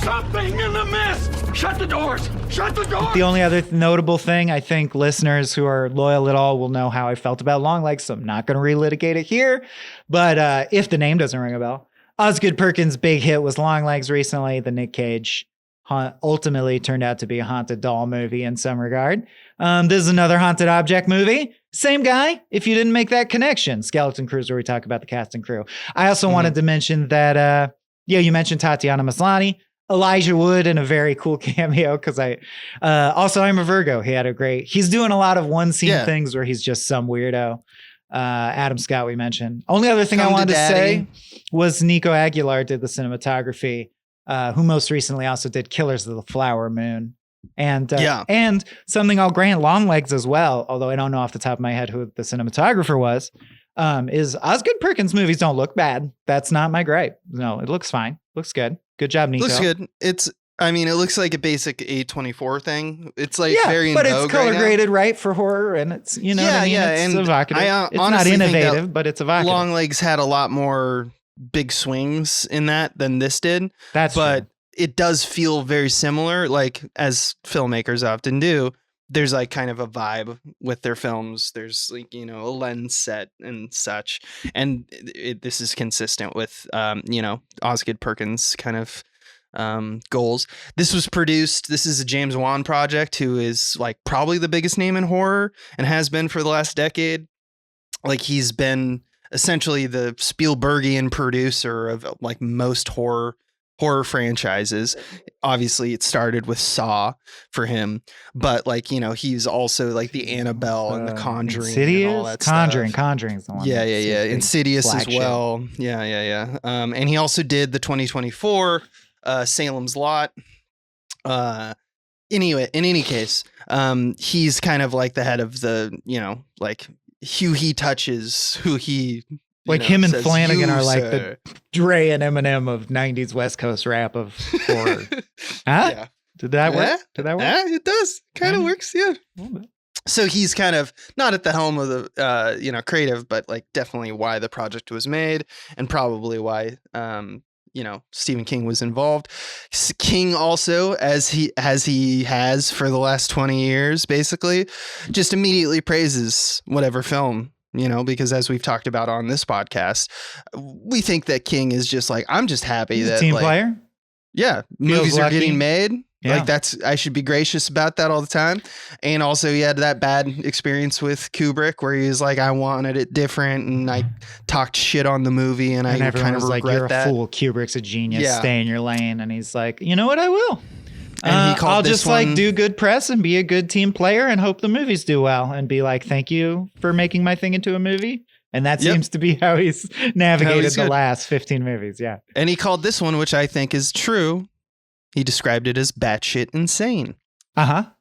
Something in the mist! Shut the doors! Shut the doors! The only other notable thing, I think listeners who are loyal at all will know how I felt about Longlegs, so I'm not going to relitigate it here. But if the name doesn't ring a bell, Osgood Perkins' big hit was Longlegs recently. The Nick Cage ultimately turned out to be a haunted doll movie in some regard. This is another haunted object movie. Same guy, if you didn't make that connection. Skeleton Crew, where we talk about the cast and crew. I also wanted to mention that, you mentioned Tatiana Maslany. Elijah Wood in a very cool cameo because I'm a Virgo. He's doing a lot of one scene things where he's just some weirdo. Adam Scott, we mentioned. Only other thing I wanted to say was Nico Aguilar did the cinematography, who most recently also did Killers of the Flower Moon. And something I'll grant Longlegs as well, although I don't know off the top of my head who the cinematographer was, is Osgood Perkins movies don't look bad. That's not my gripe. No, it looks fine. Looks good. Good job, Nico. Looks good. It looks like a basic A24 thing. It's like very in but vogue it's color graded right for horror, and it's what I mean? It's evocative. It's not innovative, but it's evocative. Longlegs had a lot more big swings in that than this did. But it does feel very similar, like as filmmakers often do. There's like kind of a vibe with their films. There's like, a lens set and such. And this is consistent with, Osgood Perkins kind of goals. This is a James Wan project, who is like probably the biggest name in horror and has been for the last decade. Like, he's been essentially the Spielbergian producer of like most horror franchises. Obviously it started with Saw for him, but like, he's also like the Annabelle and the Conjuring, Insidious? And all that Conjuring is the one. Yeah. Insidious as well. Yeah. And he also did the 2024 Salem's Lot. Anyway, in any case, he's kind of like the head of the, like who he touches, who he like him and Flanagan are like the Dre and Eminem of 90s West Coast rap of horror. Huh? Yeah. Did that work? Yeah, it does. Kind of works, yeah. So he's kind of not at the helm of the, creative, but like definitely why the project was made and probably why, Stephen King was involved. King also, as he has for the last 20 years, basically, just immediately praises whatever film, because as we've talked about on this podcast, we think that King is just like, I'm just happy that team player. Yeah. Movies are getting made. Yeah. Like I should be gracious about that all the time. And also he had that bad experience with Kubrick where he was like, I wanted it different, and I talked shit on the movie, and I everyone kind of was like, regret "You're that. a fool. Kubrick's a genius. Yeah. Stay in your lane." And he's like, "You know what? I will. And he called I'll this just one- like do good press and be a good team player and hope the movies do well and be like, thank you for making my thing into a movie." And that Yep. seems to be how he's navigated the good. last 15 movies. Yeah. And he called this one, which I think is true, he described it as batshit insane,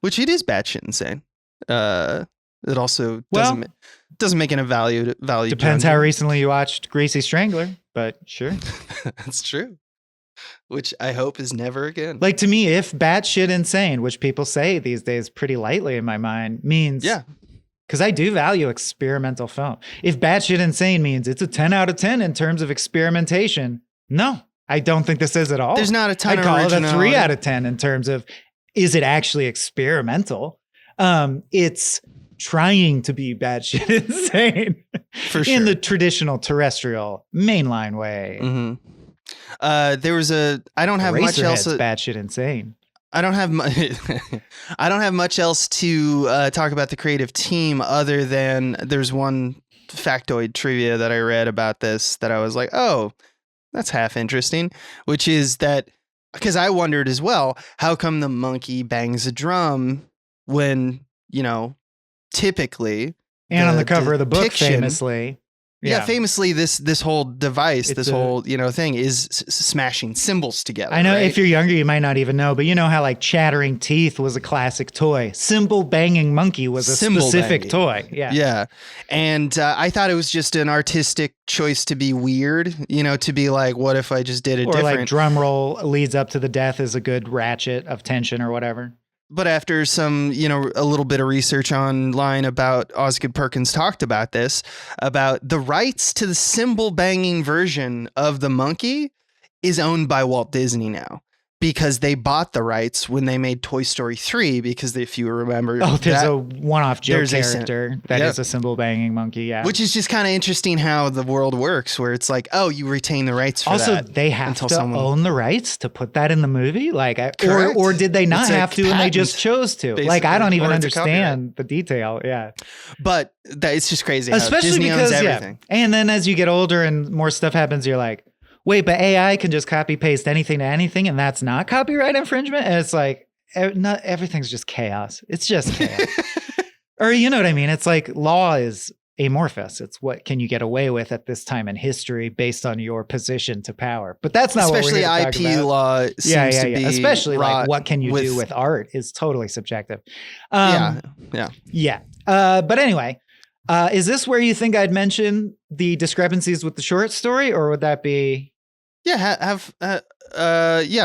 which it is batshit insane. It also doesn't make it a value. Depends how recently you watched Greasy Strangler, but sure. That's true. Which I hope is never again. Like, to me, if batshit insane, which people say these days pretty lightly in my mind, means, because I do value experimental film. If batshit insane means it's a 10 out of 10 in terms of experimentation, no, I don't think this is at all. There's not a ton I'd of call it a 3 originality. out of 10 in terms of, is it actually experimental? It's trying to be batshit insane For sure. in the traditional terrestrial mainline way. Mm-hmm. There was I don't have much else. Eraserhead's batshit insane. I don't have I don't have much else to talk about the creative team other than there's one factoid trivia that I read about this that I was like, oh, that's half interesting, which is that because I wondered as well, how come the monkey bangs a drum when, typically And on the cover of the book, depiction- famously. Yeah, famously, this whole device, It's this whole thing is smashing cymbals together. I know right? if you're younger, you might not even know, but you know how like chattering teeth was a classic toy. Cymbal banging monkey was a Cymbal specific banging. toy. Yeah. Yeah. And I thought it was just an artistic choice to be weird, to be like, what if I just did it Or different? like drum roll leads up to the death is a good ratchet of tension or whatever. But after some, a little bit of research online about Osgood Perkins talked about this, about the rights to the cymbal banging version of the monkey is owned by Walt Disney now. Because they bought the rights when they made Toy Story 3, because if you remember... Oh, there's a one-off joke there's a character that is a cymbal banging monkey, yeah. Which is just kind of interesting how the world works, where it's like, oh, you retain the rights for also, that. they have until to own the rights to put that in the movie? Correct. Or did they not It's a have to and they patent, just chose to? basically, Like, I don't even or it's a understand the detail, yeah. But it's just crazy how Especially Disney because, owns everything. And then as you get older and more stuff happens, you're like, wait, but AI can just copy paste anything to anything, and that's not copyright infringement? And it's like, not everything's just chaos. It's just chaos. Or you know what I mean? It's like law is amorphous. It's what can you get away with at this time in history based on your position to power. But that's not Especially what we're here to talk IP about. law seems to be Especially like wrought what can you do with art is totally subjective. Yeah. But anyway, is this where you think I'd mention the discrepancies with the short story, or would that be? Yeah,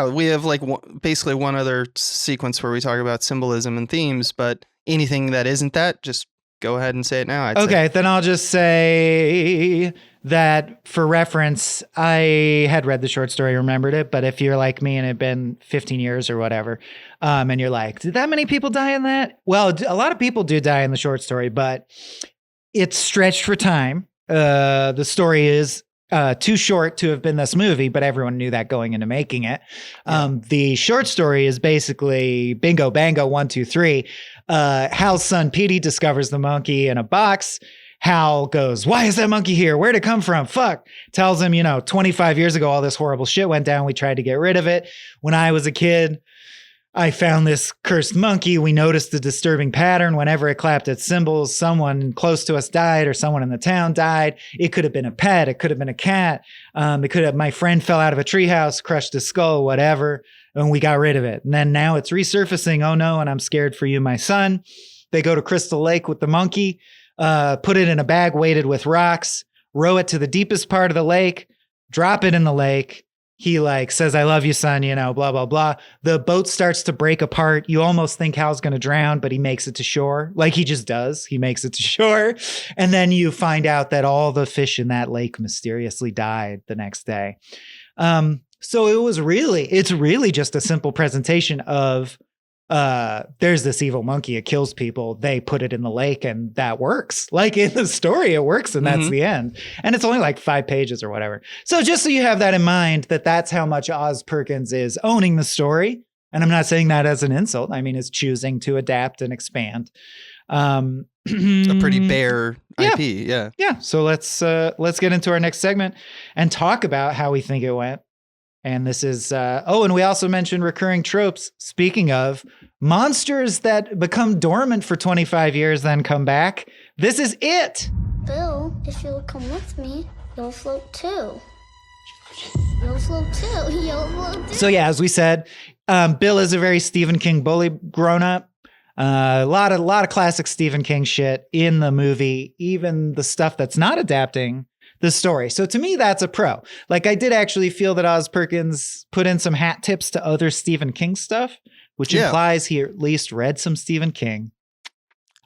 we have like basically one other sequence where we talk about symbolism and themes, but anything that isn't that, just go ahead and say it now. Okay, then I'll just say that for reference, I had read the short story, remembered it, but if you're like me and it had been 15 years or whatever, and you're like, did that many people die in that? Well, a lot of people do die in the short story, but it's stretched for time. The story is too short to have been this movie, but everyone knew that going into making it. The short story is basically bingo, bango, 1, 2, 3. Hal's son, Petey, discovers the monkey in a box. Hal goes, why is that monkey here? Where'd it come from? Fuck. Tells him, 25 years ago, all this horrible shit went down. We tried to get rid of it. When I was a kid, I found this cursed monkey. We noticed a disturbing pattern. Whenever it clapped its cymbals, someone close to us died or someone in the town died. It could have been a pet. It could have been a cat. My friend fell out of a treehouse, crushed his skull, whatever, and we got rid of it. And then now it's resurfacing. Oh no, and I'm scared for you, my son. They go to Crystal Lake with the monkey, put it in a bag weighted with rocks, row it to the deepest part of the lake, drop it in the lake. He says, I love you, son, blah, blah, blah. The boat starts to break apart. You almost think Hal's going to drown, but he makes it to shore. Like he just does. He makes it to shore. And then you find out that all the fish in that lake mysteriously died the next day. So it's really just a simple presentation of, there's this evil monkey. It kills people. They put it in the lake and that works. Like in the story, it works and that's the end. And it's only like 5 pages or whatever. So just so you have that in mind, that's how much Oz Perkins is owning the story And I'm not saying that as an insult. I mean, it's choosing to adapt and expand. A pretty bare IP. Yeah. Yeah. So let's get into our next segment and talk about how we think it went. And this is, and we also mentioned recurring tropes. Speaking of monsters that become dormant for 25 years, then come back. This is it. Bill, if you'll come with me, you'll float too. You'll float too. You'll float too. So yeah, as we said, Bill is a very Stephen King bully grown up. A lot of classic Stephen King shit in the movie, even the stuff that's not adapting the story. So to me, that's a pro. Like, I did actually feel that Oz Perkins put in some hat tips to other Stephen King stuff, which implies he at least read some Stephen King.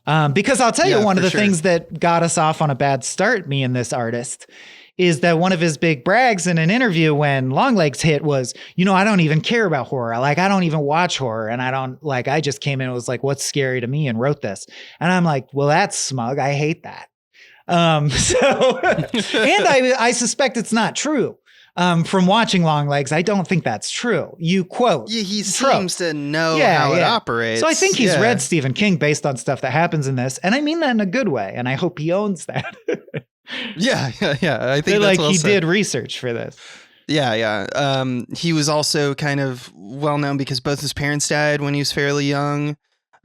Because I'll tell you, one of the things that got us off on a bad start, me and this artist, is that one of his big brags in an interview when Longlegs hit was, I don't even care about horror. Like, I don't even watch horror. And I just came in and was like, what's scary to me, and wrote this. And I'm like, well, that's smug. I hate that. And I suspect it's not true. From watching Longlegs, I don't think that's true. You quote. Yeah, he seems to know how it operates. So I think he's read Stephen King based on stuff that happens in this. And I mean that in a good way. And I hope he owns that. Yeah. I think like well he said. did research for this. Yeah. He was also kind of well known because both his parents died when he was fairly young.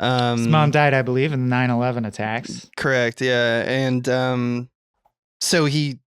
His mom died, I believe, in the 9/11 attacks. Correct. Yeah. And so he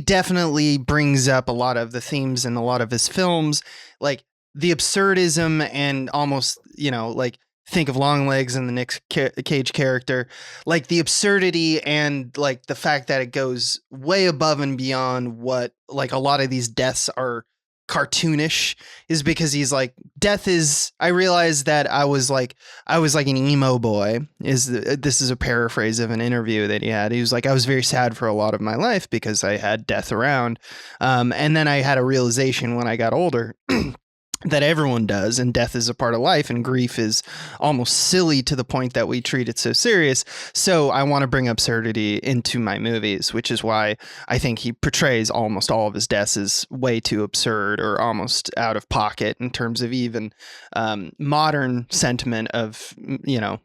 definitely brings up a lot of the themes in a lot of his films, like the absurdism and almost, like think of Longlegs and the Nick Cage character, like the absurdity and like the fact that it goes way above and beyond what like a lot of these deaths are cartoonish, is because he's like, death is, I realized that I was like an emo boy, this is a paraphrase of an interview that he had. He was like, I was very sad for a lot of my life because I had death around. And then I had a realization when I got older that everyone does, and death is a part of life, and grief is almost silly to the point that we treat it so serious. So I want to bring absurdity into my movies, which is why I think he portrays almost all of his deaths as way too absurd or almost out of pocket in terms of even modern sentiment of,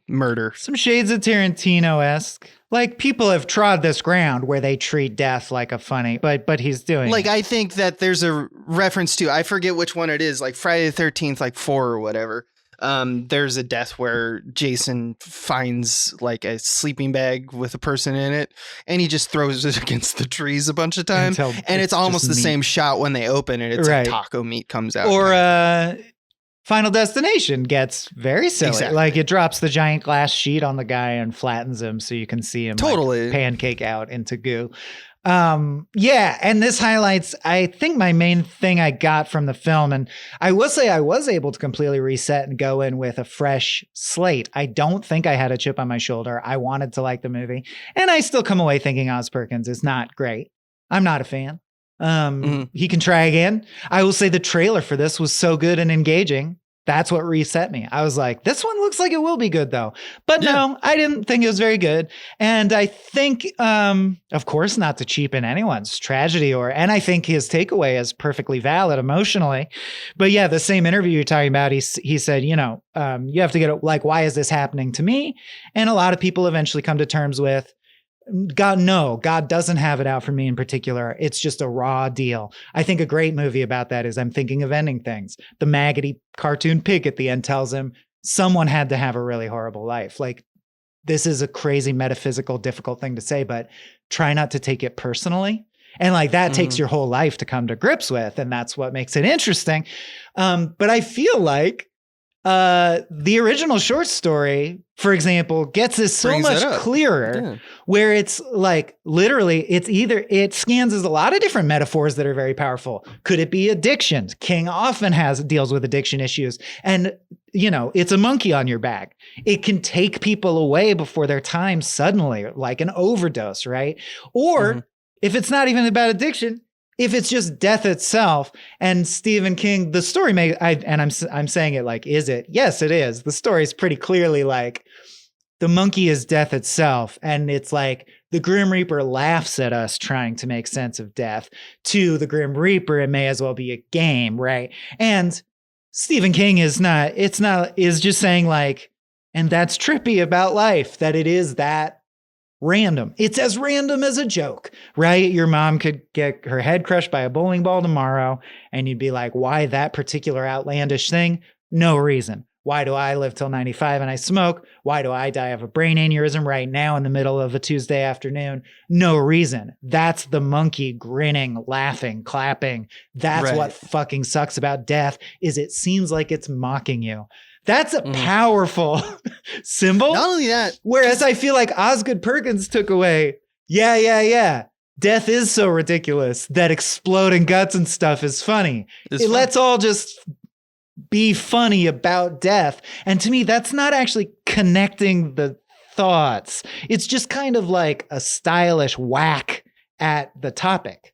murder. Some shades of Tarantino-esque. Like, people have trod this ground where they treat death like a funny, but he's doing like, I think that there's a reference to, I forget which one it is, like Friday the 13th, like 4 or whatever. There's a death where Jason finds like a sleeping bag with a person in it, and he just throws it against the trees a bunch of times. And it's almost the same shot when they open it. It's like taco meat comes out. Or Final Destination gets very silly. Exactly. Like, it drops the giant glass sheet on the guy and flattens him so you can see him like, pancake out into goo. And this highlights, I think, my main thing I got from the film. And I will say I was able to completely reset and go in with a fresh slate. I don't think I had a chip on my shoulder. I wanted to like the movie. And I still come away thinking Oz Perkins is not great. I'm not a fan. He can try again. I will say the trailer for this was so good and engaging. That's what reset me. I was like, this one looks like it will be good though. But no, I didn't think it was very good. And I think, of course, not to cheapen anyone's tragedy and I think his takeaway is perfectly valid emotionally. But yeah, the same interview you're talking about, he said, you have to get like, why is this happening to me? And a lot of people eventually come to terms with, God doesn't have it out for me in particular. It's just a raw deal. I think a great movie about that is I'm Thinking of Ending Things. The maggoty cartoon pig at the end tells him someone had to have a really horrible life. Like, this is a crazy metaphysical, difficult thing to say, but try not to take it personally. And like that takes your whole life to come to grips with. And that's what makes it interesting. But I feel like the original short story, for example, gets this so much clearer, where it's like literally it scans as a lot of different metaphors that are very powerful. Could it be addiction? King often deals with addiction issues, and it's a monkey on your back. It can take people away before their time suddenly, like an overdose, right? Or if it's not even about addiction, if it's just death itself. And Stephen King, the story I'm saying it like, is it? Yes, it is. The story is pretty clearly like the monkey is death itself. And it's like the Grim Reaper laughs at us trying to make sense of death. To the Grim Reaper, it may as well be a game, right? And Stephen King is just saying like, and that's trippy about life, that it is that random. It's as random as a joke, right? Your mom could get her head crushed by a bowling ball tomorrow, and you'd be like, why that particular outlandish thing? No reason. Why do I live till 95 and I smoke? Why do I die of a brain aneurysm right now in the middle of a Tuesday afternoon? No reason. That's the monkey grinning, laughing, clapping. That's Right. what fucking sucks about death, is it seems like it's mocking you. That's a powerful symbol. Not only that, Whereas I feel like Osgood Perkins took away, yeah. Death is so ridiculous that exploding guts and stuff is funny. Let's all just be funny about death. And to me, that's not actually connecting the thoughts. It's just kind of like a stylish whack at the topic.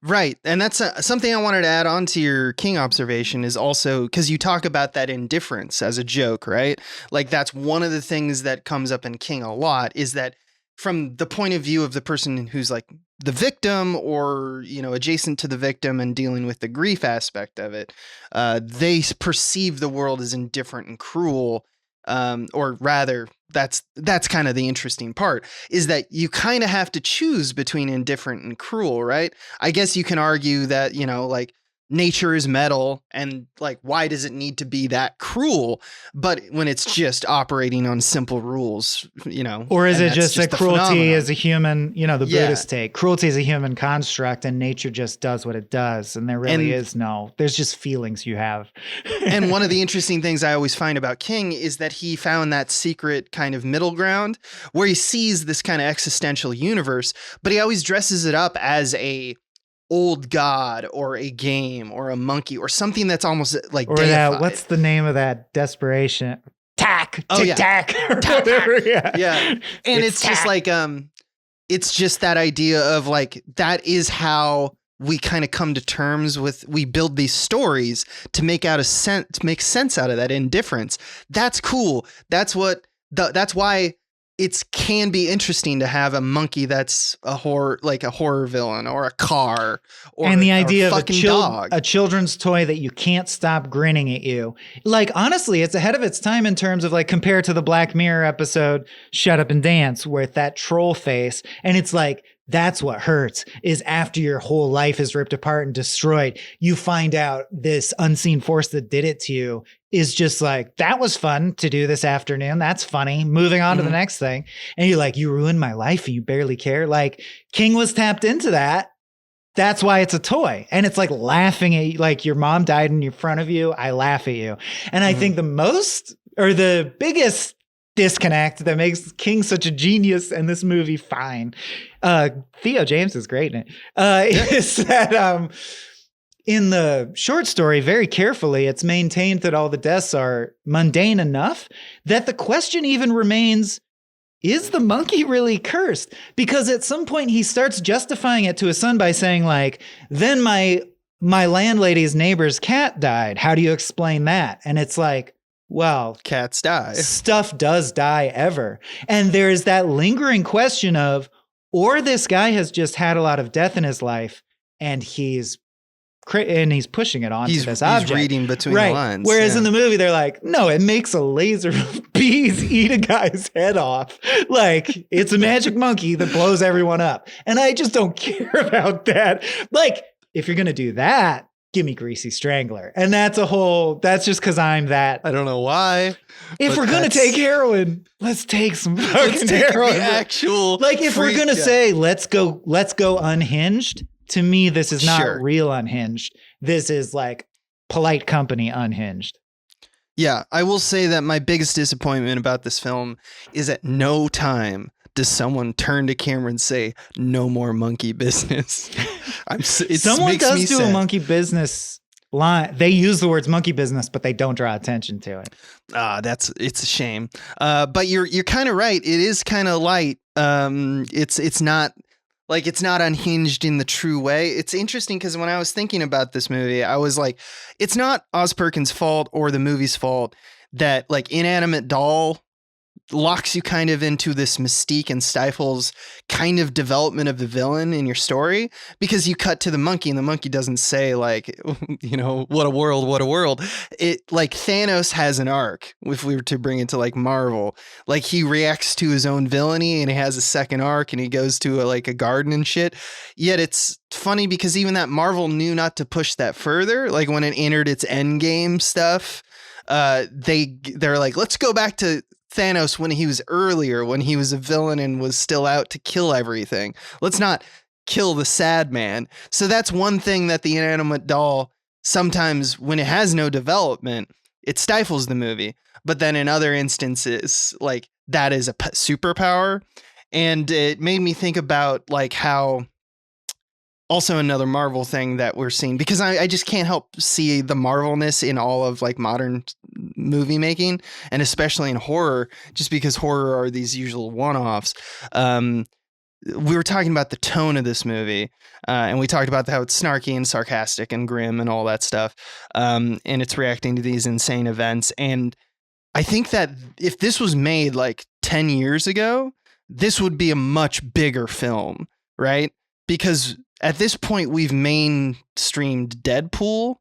right. And that's something I wanted to add on to your King observation is also because you talk about that indifference as a joke, right? Like that's one of the things that comes up in King a lot is that from the point of view of the person who's like the victim or, you know, adjacent to the victim and dealing with the grief aspect of it, they perceive the world as indifferent and cruel. Or rather, that's kind of the interesting part is that you kind of have to choose between indifferent and cruel, right? I guess you can argue that, you know, like nature is metal and like, why does it need to be that cruel? But when it's just operating on simple rules, you know, Or is and it that's just that the cruelty phenomenon. is a human, you know, the Yeah. Buddhist take, cruelty is a human construct and nature just does what it does. And there really is there's just feelings you have. And one of the interesting things I always find about King is that he found that secret kind of middle ground where he sees this kind of existential universe, but he always dresses it up as a old god or a game or a monkey or something that's almost like Or deified. that, what's the name of that desperation? Tack, Oh, tic yeah. tack, or whatever. Yeah. And it's just tack. like, it's just that idea of like, that is how we kind of come to terms with, we build these stories to make sense out of that indifference. That's cool. That's why it can be interesting to have a monkey that's a horror villain or a car or And the or idea of fucking dog. a children's toy that you can't stop grinning at you. Like, honestly, it's ahead of its time in terms of like compared to the Black Mirror episode, Shut Up and Dance, with that troll face. And it's like, that's what hurts, is after your whole life is ripped apart and destroyed, you find out this unseen force that did it to you is just like, that was fun to do this afternoon. That's funny. Moving on to the next thing. And you're like, you ruined my life and you barely care. Like King was tapped into that. That's why it's a toy. And it's like laughing at you, like your mom died in front of you. I laugh at you. And I think the biggest disconnect that makes King such a genius and this movie fine. Theo James is great in it. Is that in the short story, very carefully, it's maintained that all the deaths are mundane enough that the question even remains, is the monkey really cursed? Because at some point he starts justifying it to his son by saying like, then my landlady's neighbor's cat died. How do you explain that? And it's like, well, Cats die. stuff does die ever. And there's that lingering question of, or this guy has just had a lot of death in his life and he's pushing it onto this object. He's reading between the lines. Whereas in the movie, they're like, no, it makes a laser of bees eat a guy's head off. Like, it's a magic monkey that blows everyone up. And I just don't care about that. Like, if you're going to do that, give me Greasy Strangler. And that's just because I'm that. I don't know why. If we're going to take heroin, let's take some fucking take heroin. the actual Like, if we're going to say, let's go unhinged, to me, this is not Sure. real unhinged. This is like polite company unhinged. Yeah, I will say that my biggest disappointment about this film is at no time does someone turn to camera and say, "No more monkey business." Someone does do a monkey business line. They use the words monkey business, but they don't draw attention to it. It's a shame. But you're kind of right. It is kind of light. It's not unhinged in the true way. It's interesting because when I was thinking about this movie, I was like, it's not Oz Perkins' fault or the movie's fault that like inanimate doll locks you kind of into this mystique and stifles kind of development of the villain in your story, because you cut to the monkey and the monkey doesn't say like, you know, what a world. It like Thanos has an arc. If we were to bring it to like Marvel, like he reacts to his own villainy and he has a second arc and he goes to like a garden and shit. Yet it's funny because even that Marvel knew not to push that further. Like when it entered its Endgame stuff, they're like, let's go back to Thanos when he was earlier, when he was a villain and was still out to kill everything. Let's not kill the sad man. So that's one thing that the inanimate doll, sometimes when it has no development, it stifles the movie. But then in other instances, like that is a superpower. And it made me think about like how also another Marvel thing that we're seeing, because I just can't help see the Marvelness in all of like modern movie making, and especially in horror, just because horror are these usual one-offs. We were talking about the tone of this movie, and we talked about how it's snarky and sarcastic and grim and all that stuff, and it's reacting to these insane events. And I think that if this was made like 10 years ago, this would be a much bigger film, right? Because at this point, we've mainstreamed Deadpool,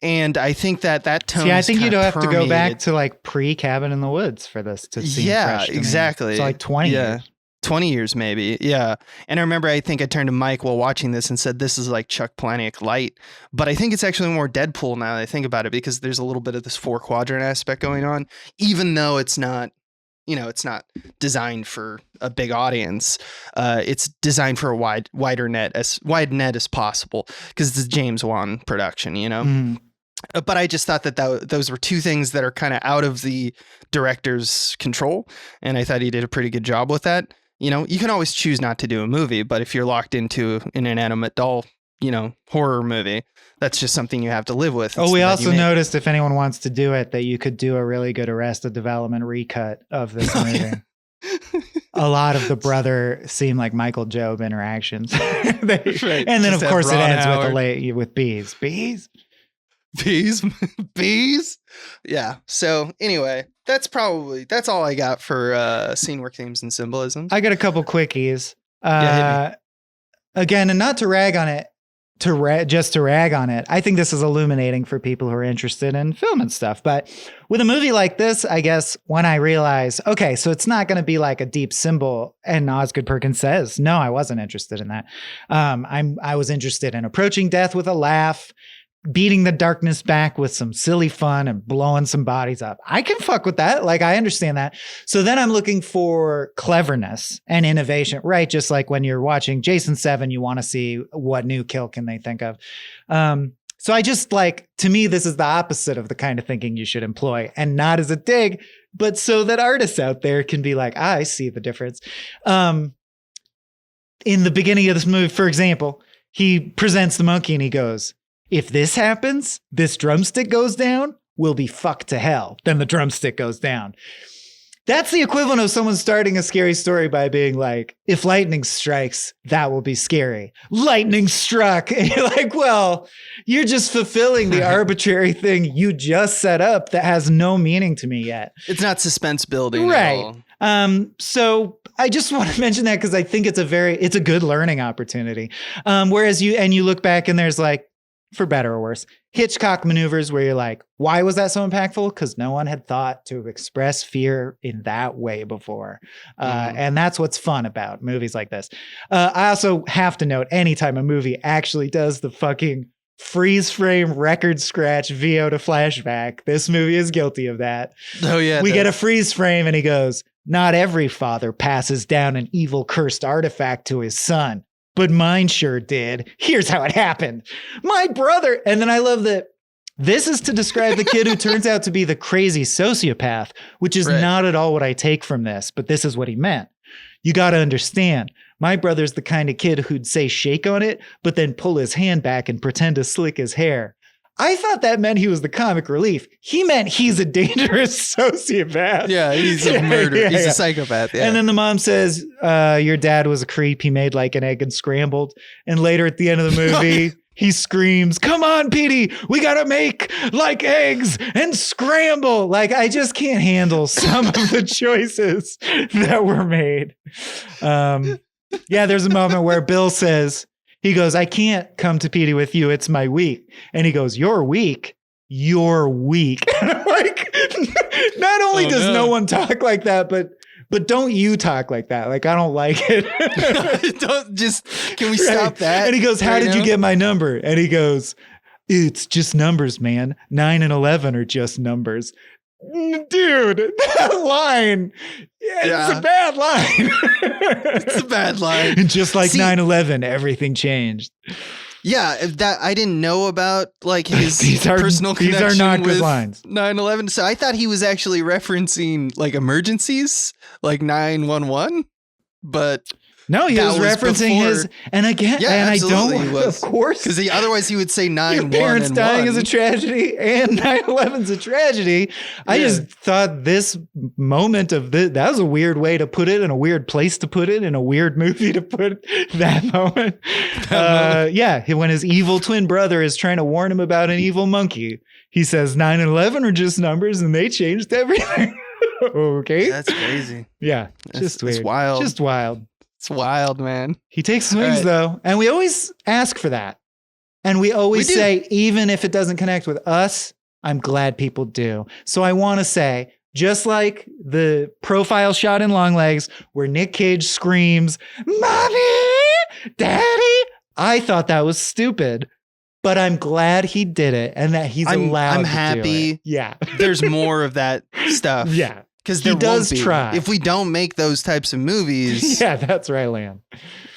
and I think that tone. See, I think you'd have to go back permeated. to like pre-Cabin in the Woods for this to seem Yeah, fresh to me. exactly. So like 20 years. 20 years maybe. Yeah. And I remember, I think I turned to Mike while watching this and said, this is like Chuck Palahniuk light. But I think it's actually more Deadpool now that I think about it, because there's a little bit of this 4-quadrant aspect going on, even though it's not, you know, it's not designed for a big audience. It's designed for a wide net as possible, because it's a James Wan production, you know? Mm. But I just thought that those were two things that are kind of out of the director's control. And I thought he did a pretty good job with that. You know, you can always choose not to do a movie, but if you're locked into an inanimate doll, you know, horror movie, that's just something you have to live with. Oh, we also noticed, if anyone wants to do it, that you could do a really good Arrested Development recut of this movie. Yeah. A lot of the brother seem like Michael Job interactions. Right. And then, Just of course, it Ron ends Howard. with bees. Bees? Bees. Yeah. So anyway, that's all I got for scene work themes and symbolism. I got a couple quickies. Yeah, Again, and not to rag on it, just to rag on it. I think this is illuminating for people who are interested in film and stuff. But with a movie like this, I guess when I realize, okay, so it's not going to be like a deep symbol, and Osgood Perkins says, no, I wasn't interested in that. I was interested in approaching death with a laugh, beating the darkness back with some silly fun, and blowing some bodies up. I can fuck with that. Like, I understand that. So then I'm looking for cleverness and innovation, right? Just like when you're watching Jason 7, you want to see what new kill can they think of. So I just like, to me, this is the opposite of the kind of thinking you should employ, and not as a dig, but so that artists out there can be like, I see the difference. In the beginning of this movie, for example, he presents the monkey and he goes, if this happens, this drumstick goes down, we'll be fucked to hell. Then the drumstick goes down. That's the equivalent of someone starting a scary story by being like, if lightning strikes, that will be scary. Lightning struck. And you're like, well, you're just fulfilling the arbitrary thing you just set up that has no meaning to me yet. It's not suspense building Right. at all. So I just want to mention that because I think it's a good learning opportunity. Whereas you look back and there's like, for better or worse, Hitchcock maneuvers where you're like, why was that so impactful? Because no one had thought to express fear in that way before. And that's what's fun about movies like this. I also have to note, anytime a movie actually does the fucking freeze frame record scratch VO to flashback, this movie is guilty of that. Oh, yeah. We get a freeze frame and he goes, not every father passes down an evil cursed artifact to his son, but mine sure did. Here's how it happened. My brother. And then I love that this is to describe the kid who turns out to be the crazy sociopath, which is not at all what I take from this, but this is what he meant. You got to understand, my brother's the kind of kid who'd say shake on it, but then pull his hand back and pretend to slick his hair. I thought that meant he was the comic relief. He meant he's a dangerous sociopath. Yeah, he's a murderer. He's a psychopath. Yeah. And then the mom says, your dad was a creep. He made like an egg and scrambled. And later at the end of the movie, he screams, "Come on, Petey, we gotta make like eggs and scramble." Like, I just can't handle some of the choices that were made. Yeah, there's a moment where Bill says, he goes, "I can't come to Petey with you. It's my week." And he goes, "You're weak. You're weak." And I'm like, not only does no one talk like that, but don't you talk like that? Like, I don't like it. Can we stop that? And he goes, "How right did now? you get my number?" And he goes, "It's just numbers, man. 9 and 11 are just numbers." Dude, that line, it's a bad line. It's a bad line. And just like See- 9/11, everything changed. Yeah, that I didn't know about, like, his personal these connection are not good with lines. 9/11. So I thought he was actually referencing like emergencies, like 911. But No, he That was was referencing before- his, and again, Yeah, and I absolutely he don't, was. of course, because otherwise he would say 9/1 your parents and dying 1. is a tragedy and 9/11's a tragedy. I Yeah. just thought this moment of that was a weird way to put it, and a weird place to put it, in a weird movie to put that moment. Yeah, when his evil twin brother is trying to warn him about an evil monkey, he says 9 and 11 are just numbers, and they changed everything. Okay, That's crazy. yeah, That's weird. wild. Just wild. It's wild, man. He takes swings right. though, and we always ask for that. And we always We do. say, even if it doesn't connect with us, I'm glad people do. So I want to say, just like the profile shot in Longlegs where Nick Cage screams, "Mommy, Daddy," I thought that was stupid, but I'm glad he did it and that he's allowed I'm to happy. do it. Yeah. There's more of that stuff. Yeah. Because He there does won't be. try. If we don't make those types of movies, Yeah, that's right, Lan.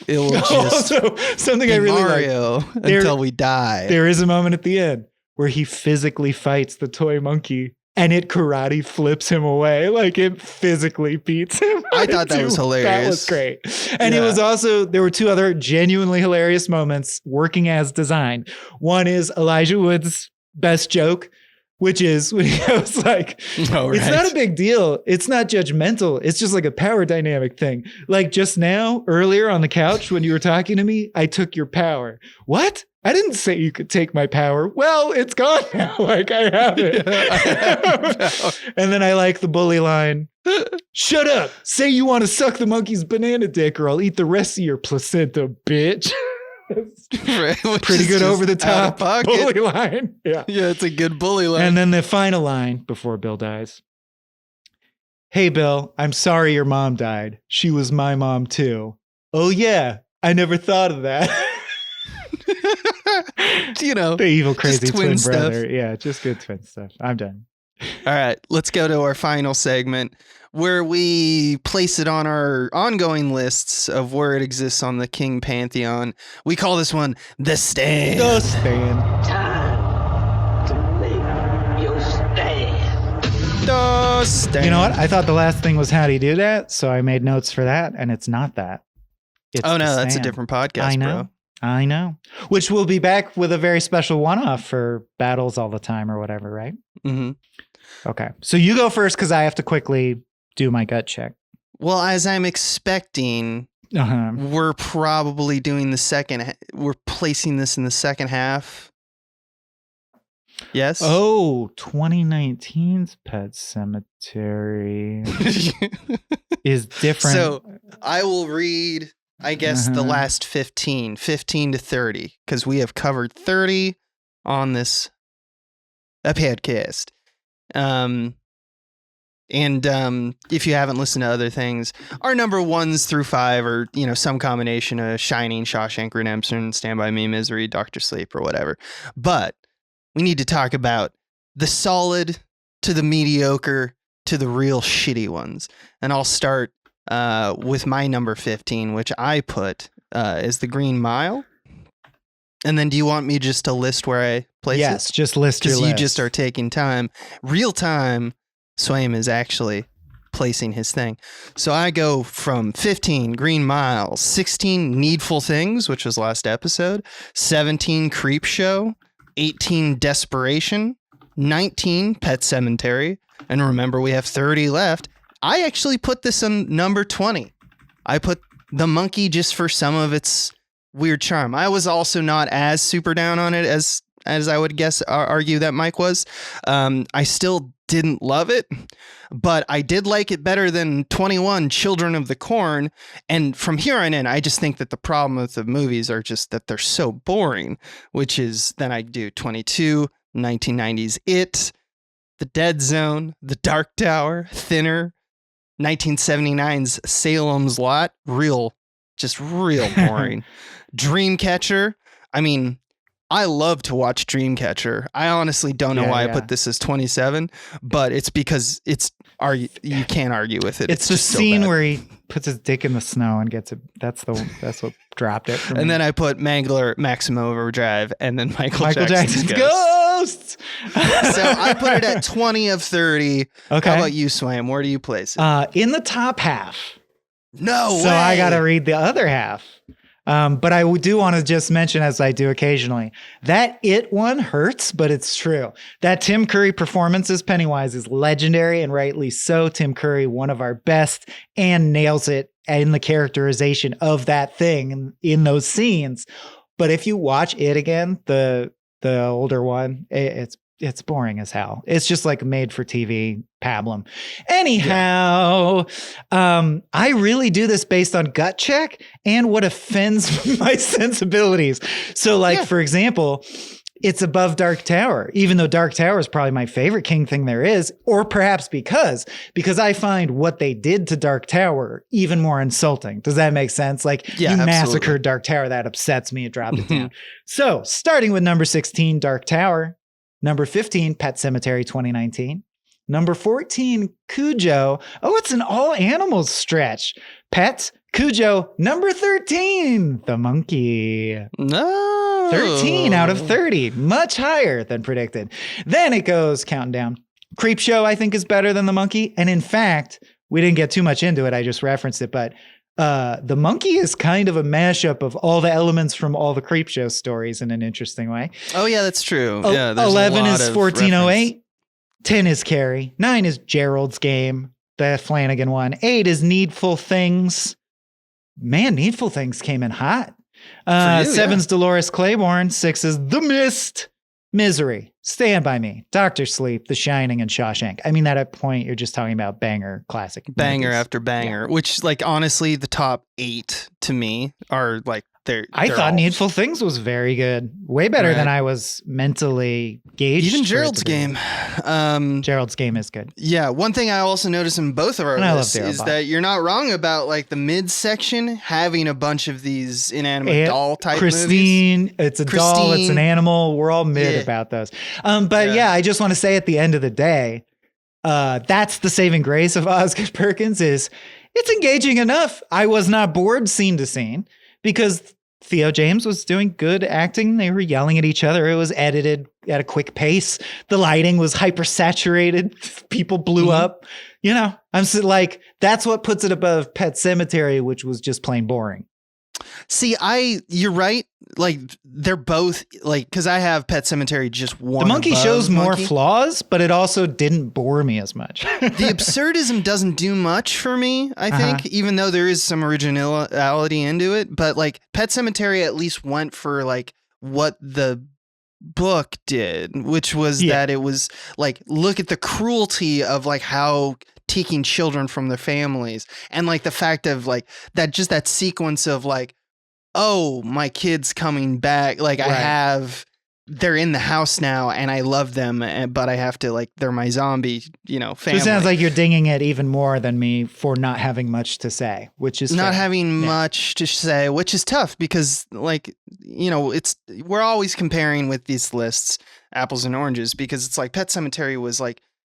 it will just Also, something be I really like. Mario There- until we die. There is a moment at the end where he physically fights the toy monkey and it karate flips him away. Like, it physically beats him. I thought that was That hilarious. was great. And it Yeah. was also, there were two other genuinely hilarious moments working as designed. One is Elijah Wood's best joke, which is when he goes like, Oh, it's right. not a big deal. It's not judgmental. It's just like a power dynamic thing. Like just now, earlier on the couch when you were talking to me, I took your power. What? I didn't say you could take my power. Well, it's gone now. Like, I have it. And then I like the bully line. "Shut up. Say you want to suck the monkey's banana dick or I'll eat the rest of your placenta, bitch." Right, which Pretty is good just over the out top of pocket. bully line. Yeah. Yeah, it's a good bully line. And then the final line before Bill dies. "Hey, Bill, I'm sorry your mom died. She was my mom too." "Oh, yeah. I never thought of that." You know. The evil, crazy twin twin stuff. brother. Yeah, just good twin stuff. I'm done. All right, let's go to our final segment where we place it on our ongoing lists of where it exists on the King Pantheon. We call this one The Stand. The Stand. Time to make your stand. The Stand. You know what? I thought the last thing was how do you do that? So I made notes for that, and it's not that. It's Oh, no, The that's a Stand. different podcast, I know. I know. Which we'll be back with a very special one-off for Battles All the Time or whatever, right? bro. Mm-hmm. Okay. So you go first because I have to quickly do my gut check. Well, as I'm expecting, Uh-huh. we're probably doing the second. We're placing this in the second half. Yes. Oh, 2019's Pet Cemetery is different. So I will read, I guess, the Uh-huh. last 15 to 30, because we have covered 30 on this podcast. If you haven't listened to other things, our number 1s through 5 are, you know, some combination of Shining, Shawshank Redemption, Stand By Me, Misery, Doctor Sleep, or whatever. But we need to talk about the solid to the mediocre to the real shitty ones. And I'll start with my number 15, which I put as The Green Mile. And then do you want me just to list where I place it? yes, just list your Because you list. just are taking time. Real time, Swaim is actually placing his thing. So I go from 15, Green Mile, 16, Needful Things, which was last episode, 17, Creep Show, 18, Desperation, 19, Pet Cemetery, and remember we have 30 left. I actually put this on number 20. I put The Monkey just for some of its weird charm. I was also not as super down on it as I would guess argue that Mike was. I still didn't love it, but I did like it better than 21 Children of the Corn. And from here on in, I just think that the problem with the movies are just that they're so boring, which is then I do 22, 1990s It, The Dead Zone, The Dark Tower, Thinner, 1979's Salem's Lot, real boring. Dreamcatcher, I mean, I love to watch Dreamcatcher. I honestly don't know why I put this as 27, but it's because you can't argue with it. It's the scene where he puts his dick in the snow and gets it. That's what dropped it for me. And then I put Mangler, Maximum Overdrive, and then Michael Jackson's Ghosts. So I put it at 20 of 30. Okay. How about you, Swam? Where do you place it? In the top half. No way. So I got to read the other half. But I do want to just mention, as I do occasionally, that It one hurts, but it's true. That Tim Curry performance as Pennywise is legendary, and rightly so. Tim Curry, one of our best, and nails it in the characterization of that thing in those scenes. But if you watch It again, the older one, it's boring as hell. It's just like made for TV pablum. Anyhow, I really do this based on gut check and what offends my sensibilities. So for example, it's above Dark Tower, even though Dark Tower is probably my favorite King thing there is, or perhaps because I find what they did to Dark Tower even more insulting. Does that make sense? You massacred Dark Tower. That upsets me. It dropped it down. So starting with number 16, Dark Tower. Number 15, Pet Sematary 2019. Number 14, Cujo. Oh, it's an all animals stretch. Pets, Cujo. Number 13, The Monkey. No. 13 out of 30. Much higher than predicted. Then it goes counting down. Creepshow, I think, is better than The Monkey. And in fact, we didn't get too much into it. I just referenced it. But The Monkey is kind of a mashup of all the elements from all the Creepshow stories in an interesting way. Oh, yeah, that's true. Yeah, 11 is 1408. 10 is Carrie. 9 is Gerald's Game, the Flanagan one. 8 is Needful Things. Man, Needful Things came in hot. 7's Dolores Claiborne. 6 is The Mist. Misery, Stand By Me, Dr. Sleep, The Shining, and Shawshank. I mean, at a point, you're just talking about classic banger movies. after banger, which, honestly, the top 8 to me are they're. I thought Needful Things was very good, way better than I was mentally gauged. Even Gerald's Game. Gerald's Game is good. Yeah, one thing I also noticed in both of our lists is that you're not wrong about the midsection having a bunch of these inanimate doll type Christine, movies. It's a doll, it's an animal. We're all mid about those. But I just want to say at the end of the day, that's the saving grace of Osgood Perkins is it's engaging enough. I was not bored scene to scene because Theo James was doing good acting. They were yelling at each other. It was edited at a quick pace. The lighting was hypersaturated. People blew up. I'm that's what puts it above Pet Sematary, which was just plain boring. See, you're right. They're both because I have Pet Sematary just one. The Monkey shows more flaws, but it also didn't bore me as much. The absurdism doesn't do much for me, I think, even though there is some originality into it. But Pet Sematary at least went for what the book did, which was that it was look at the cruelty of how taking children from their families and the fact of that sequence of oh, my kid's coming back, they're in the house now and I love them, but I have to they're my zombie family. So it sounds like you're dinging it even more than me for not having much to say, which is not fair. having much to say, which is tough because we're always comparing with these lists apples and oranges because it's Pet Sematary was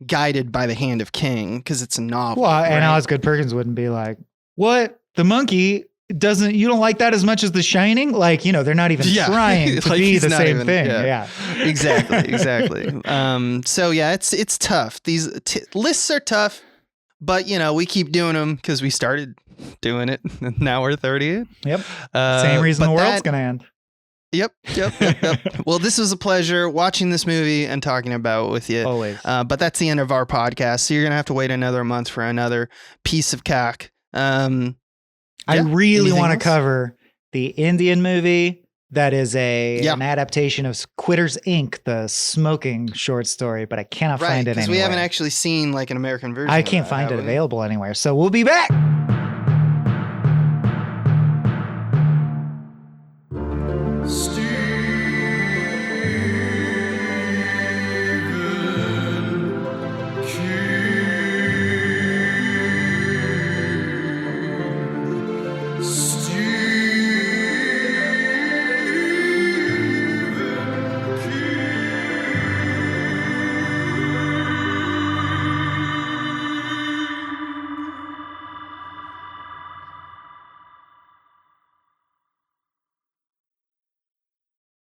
guided by the hand of King because it's a novel. Well, and Osgood Perkins wouldn't be what? The Monkey you don't like that as much as The Shining? They're not even trying to be the same thing. Yeah. Exactly. So yeah, it's tough. These lists are tough, but we keep doing them because we started doing it. Now we're 30. Yep. Same reason the world's going to end. Yep. Well, this was a pleasure watching this movie and talking about it with you. Always. But that's the end of our podcast. So you're going to have to wait another month for another piece of cack. I really want to cover the Indian movie that is Yeah. an adaptation of Quitters Inc., the smoking short story, but I cannot Right, find it because anywhere. we haven't actually seen like an American version. I of can't that, find have it we? available anywhere. So we'll be back.